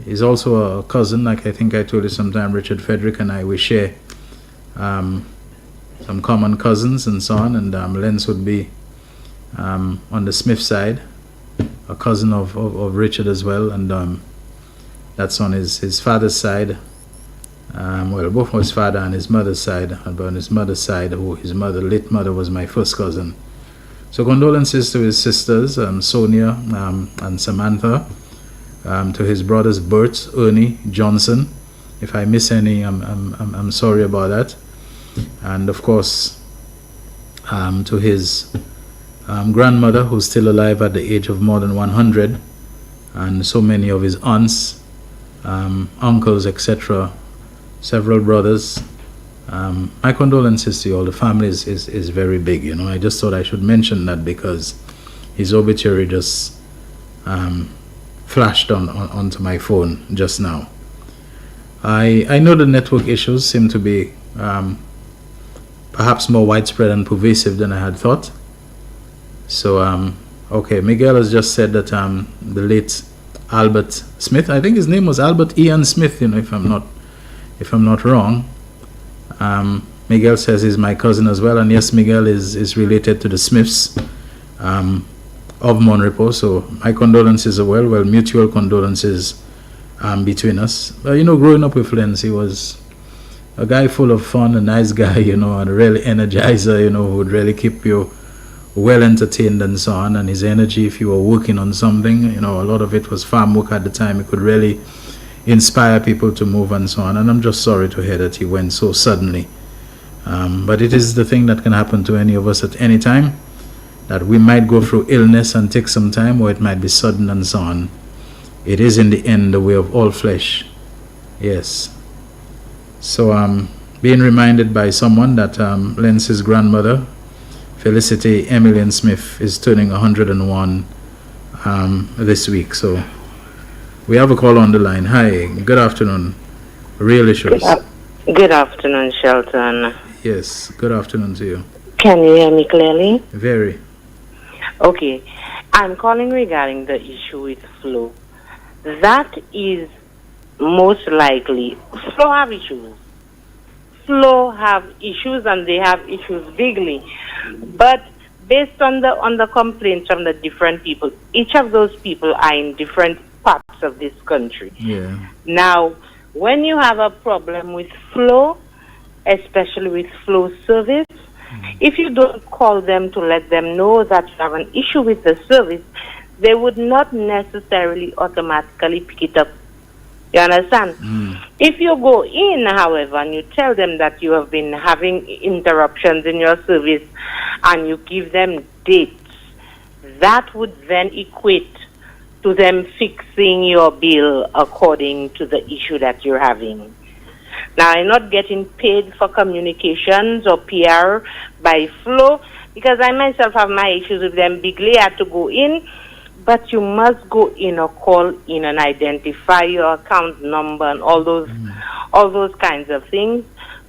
He's also a cousin, like I think I told you sometime, Richard Frederick and I, we share some common cousins and so on, and Lenz would be on the Smith side, a cousin of Richard as well, and that's on his father's side. Well, both on his father and his mother's side, but on his mother's side, his late mother was my first cousin. So condolences to his sisters, Sonia and Samantha, to his brothers Bert, Ernie, Johnson. If I miss any, I'm sorry about that. And of course, to his grandmother, who's still alive at the age of more than 100, and so many of his aunts, uncles, etc., several brothers. My condolences to you all. The family is very big, you know. I just thought I should mention that because his obituary just flashed onto my phone just now. I know the network issues seem to be perhaps more widespread and pervasive than I had thought. So, okay, Miguel has just said that the late Albert Smith, I think his name was Albert Ian Smith, you know, if I'm not wrong. Miguel says he's my cousin as well, and yes, Miguel is related to the Smiths of Monrepo, so my condolences as well, mutual condolences between us. You know, growing up with Lenz, he was a guy full of fun, a nice guy, you know, and a really energizer, you know, who would really keep you well entertained and so on, and his energy, if you were working on something, you know, a lot of it was farm work at the time, it could really inspire people to move and so on, and I'm just sorry to hear that he went so suddenly. But it is the thing that can happen to any of us at any time, that we might go through illness and take some time, or it might be sudden and so on. It is in the end the way of all flesh. Yes. So being reminded by someone that Lenz's grandmother, Felicity Emilian Smith, is turning 101 this week. So we have a call on the line. Hi, good afternoon. Real Issues. Good afternoon, Shelton. Yes, good afternoon to you. Can you hear me clearly? Very. Okay. I'm calling regarding the issue with flu. That is most likely, flu have issues. Flu have issues, and they have issues bigly. But based on the complaints from the different people, each of those people are in different parts of this country. Yeah. Now, when you have a problem with flow, especially with flow service, if you don't call them to let them know that you have an issue with the service, they would not necessarily automatically pick it up. You understand? If you go in, however, and you tell them that you have been having interruptions in your service and you give them dates, that would then equate to them fixing your bill according to the issue that you're having. Now, I'm not getting paid for communications or PR by Flow, because I myself have my issues with them bigly. I had to go in, but you must go in or call in and identify your account number and all those kinds of things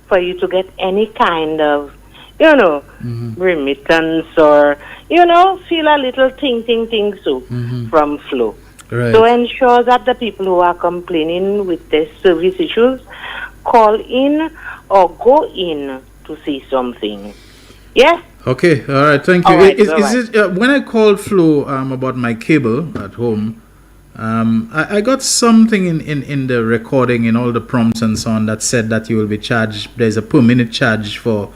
for you to get any kind of, you know, remittance or, you know, feel a little ting so from Flow. Right. So ensure that the people who are complaining with their service issues call in or go in to see something. Yeah? Okay, all right, thank you. All right, Is it when I called Flo about my cable at home, I got something in the recording, in all the prompts and so on, that said that you will be charged. There's a per minute charge for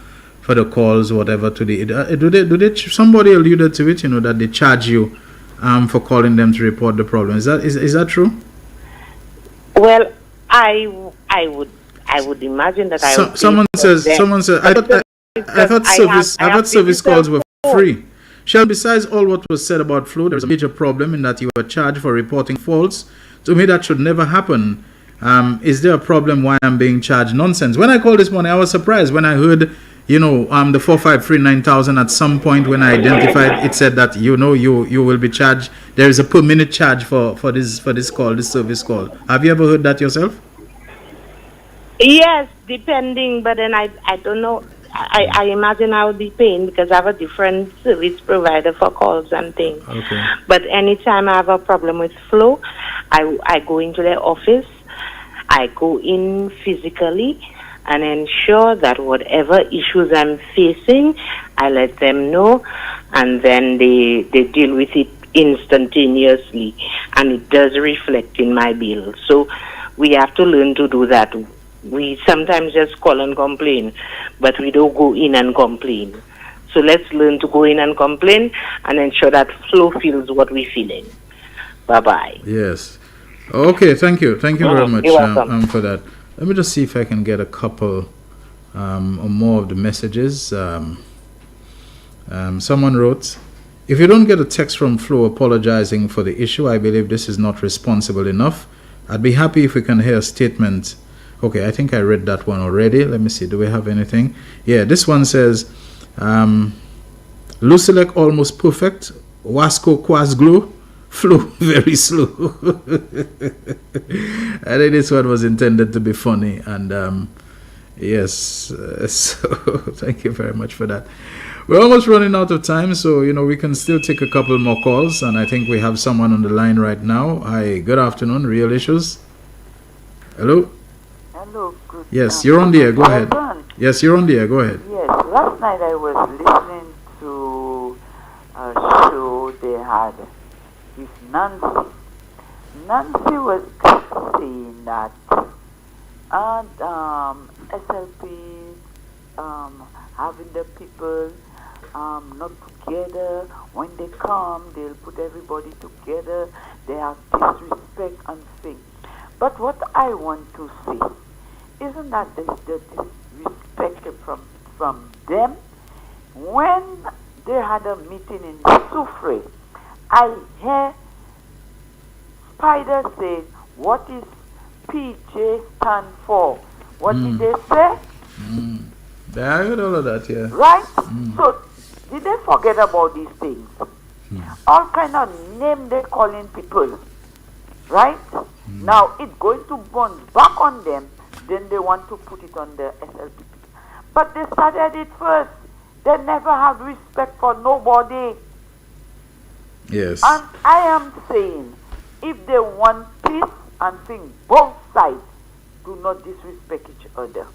the calls, whatever. To the do they somebody alluded to it? You know, that they charge you for calling them to report the problem. Is that true? Well, I would imagine that someone says I thought service calls were free. Shell, besides all what was said about Flo, there's a major problem in that you are charged for reporting faults. To me, that should never happen. Is there a problem why I'm being charged nonsense? When I called this morning, I was surprised when I heard the 4539000 at some point when I identified, it said that you will be charged. There is a per minute charge for this call, this service call. Have you ever heard that yourself? Yes, depending, but then I don't know. I imagine I would be paying because I have a different service provider for calls and things. Okay. But anytime I have a problem with flow, I go into their office. I go in physically and ensure that whatever issues I'm facing, I let them know, and then they deal with it instantaneously, and it does reflect in my bill. So we have to learn to do that. We sometimes just call and complain, but we don't go in and complain. So let's learn to go in and complain and ensure that flow feels what we're feeling. Bye-bye. Yes. Okay, thank you. Thank you very much You're welcome. for that. Let me just see if I can get a couple or more of the messages. Someone wrote, if you don't get a text from Flo apologizing for the issue, I believe this is not responsible enough. I'd be happy if we can hear a statement. Okay, I think I read that one already. Let me see. Do we have anything? Yeah, this one says, Lucilec almost perfect. Wasco quas glue. Flew very slow. I think this one was intended to be funny, and yes, so thank you very much for that. We're almost running out of time, so we can still take a couple more calls, and I think we have someone on the line right now. Hi, good afternoon, Real Issues. Hello. Hello. Good. Yes, you're on the air. Go ahead. Yes, you're on the air. Go ahead. Yes, last night I was listening to a show they had. With Nancy. Nancy was saying that SLP having the people not together. When they come, they'll put everybody together. They have disrespect and things. But what I want to say, isn't that the disrespect from them? When they had a meeting in Soufre, I hear Spider say, what is PJ stand for? What did they say? Yeah, I heard all of that, yeah. Right? So, did they forget about these things? All kind of name they calling people. Right? Now, it's going to bounce back on them, then they want to put it on the SLPP. But they started it first. They never had respect for nobody. Yes. And I am saying, if they want peace and think both sides do not disrespect each other.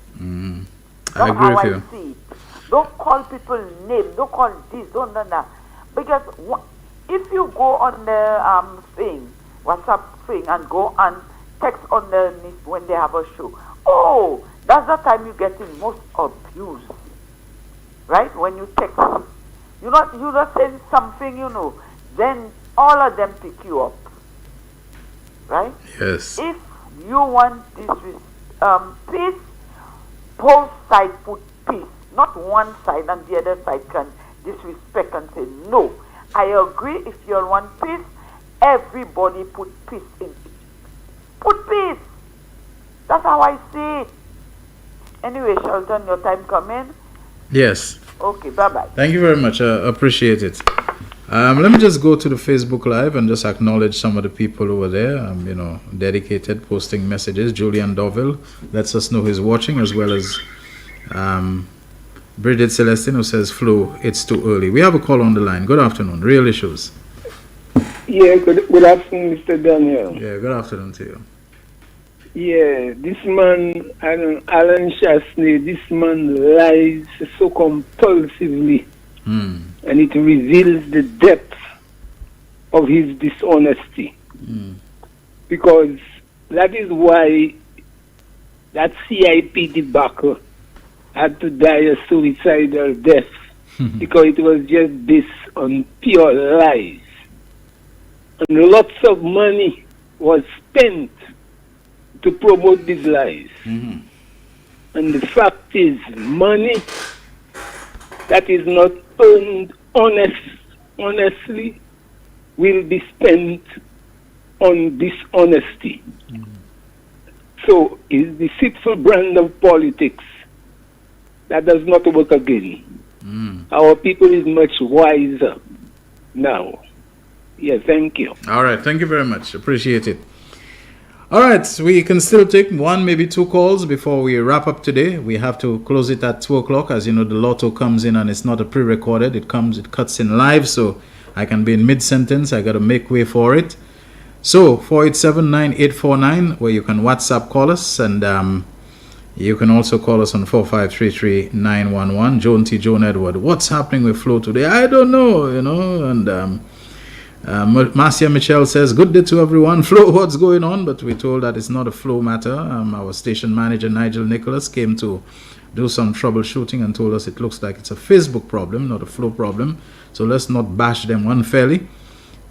I agree with you. I see it. Don't call people names. Don't call this. Don't do that. Because if you go on the WhatsApp thing, and go and text on the when they have a show, that's the time you get in most abuse. Right? When you text, you not saying something, then all of them pick you up. Right? Yes. If you want this peace, both sides put peace. Not one side and the other side can disrespect and say, no. I agree, if you want peace, everybody put peace in it. Put peace. That's how I see it. Anyway, Shelton, your time coming? Yes. Okay, bye-bye. Thank you very much. Appreciate it. Let me just go to the Facebook Live and just acknowledge some of the people who were there, dedicated, posting messages. Julian Doville lets us know he's watching, as well as Bridget Celestine, who says, Flo, it's too early. We have a call on the line. Good afternoon. Real Issues. Yeah, good afternoon, Mr. Daniel. Yeah, good afternoon to you. Yeah, this man, Alan Chasney, this man lies so compulsively. And it reveals the depth of his dishonesty. Because that is why that CIP debacle had to die a suicidal death. Because it was just based on pure lies. And lots of money was spent to promote these lies. And the fact is, money that is not earned honestly will be spent on dishonesty. So it's the deceitful brand of politics that does not work again. Our people is much wiser now. Yeah, thank you. All right, thank you very much. Appreciate it. All right, we can still take one, maybe two calls before we wrap up today. We have to close it at 2 o'clock. As you know, the lotto comes in and it's not a pre-recorded. It cuts in live, so I can be in mid-sentence. I got to make way for it. So, 487-9849, where you can WhatsApp call us, and you can also call us on 4533-911. Joan T. Joan Edward, what's happening with Flo today? I don't know, and Marcia Michelle says, good day to everyone. Flo, what's going on? But we're told that it's not a Flo matter. Our station manager, Nigel Nicholas, came to do some troubleshooting and told us it looks like it's a Facebook problem, not a Flo problem. So let's not bash them unfairly.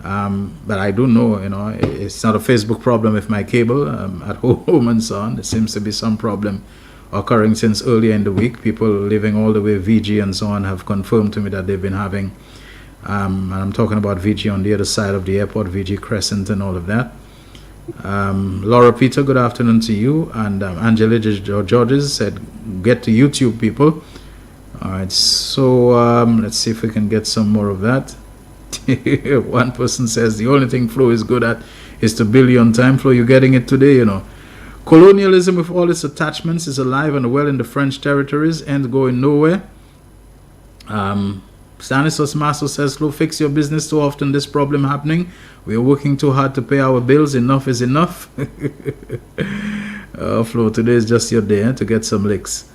But I do know, it's not a Facebook problem with my cable at home and so on. There seems to be some problem occurring since earlier in the week. People living all the way VG and so on have confirmed to me that they've been having and I'm talking about VG on the other side of the airport, VG Crescent and all of that. Laura Peter, good afternoon to you. And Angela Georges said, get to YouTube, people. All right, so let's see if we can get some more of that. One person says, the only thing Flo is good at is to bill you on time. Flo, you're getting it today, Colonialism with all its attachments is alive and well in the French territories and going nowhere. Stanislas Masso says, Flo, fix your business. Too often this problem happening. We are working too hard to pay our bills. Enough is enough. Flo, today is just your day to get some licks.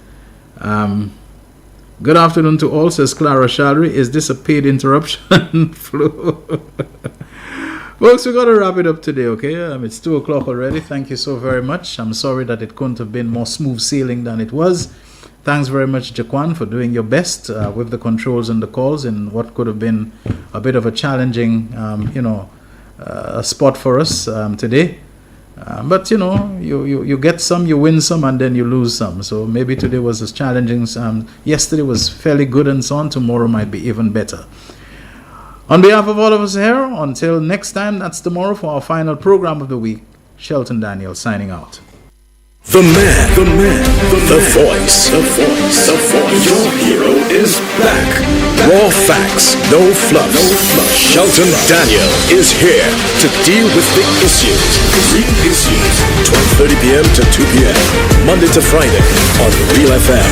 Good afternoon to all, says Clara Shalry. Is this a paid interruption, Flo? Folks, we got to wrap it up today, okay? It's 2 o'clock already. Thank you so very much. I'm sorry that it couldn't have been more smooth sailing than it was. Thanks very much, Jaquan, for doing your best with the controls and the calls in what could have been a bit of a challenging, spot for us today. But, you get some, you win some, and then you lose some. So maybe today was as challenging. Yesterday was fairly good and so on. Tomorrow might be even better. On behalf of all of us here, until next time, that's tomorrow for our final program of the week. Shelton Daniel signing out. The man, the voice. Your hero is back. Raw facts, no fluff. Shelton Daniel is here to deal with big issues. Real issues. 12:30 p.m. to 2 p.m. Monday to Friday on Real FM.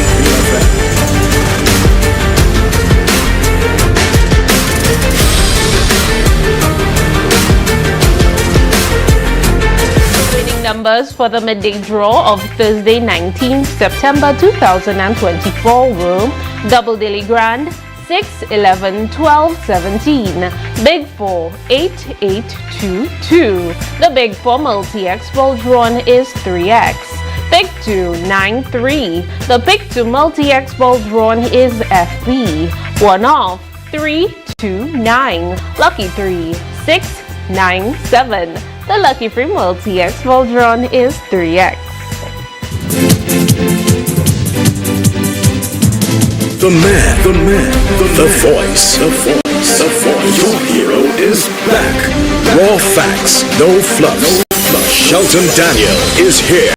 Numbers for the midday draw of Thursday, 19th September 2024 were Double Daily Grand 6, 11, 12, 17, Big 4, 8, 8, 2, 2. The Big 4 multi-X ball drawn is 3X. Pick 2, 9, 3. The Pick 2 multi-X ball drawn is FB. 1 off, 3, 2, 9. Lucky 3, 6, 9, 7. The Lucky Free multi-X ball drawn is 3X. The man, the voice. Your hero is back. Raw facts, no fluff. Shelton Daniel is here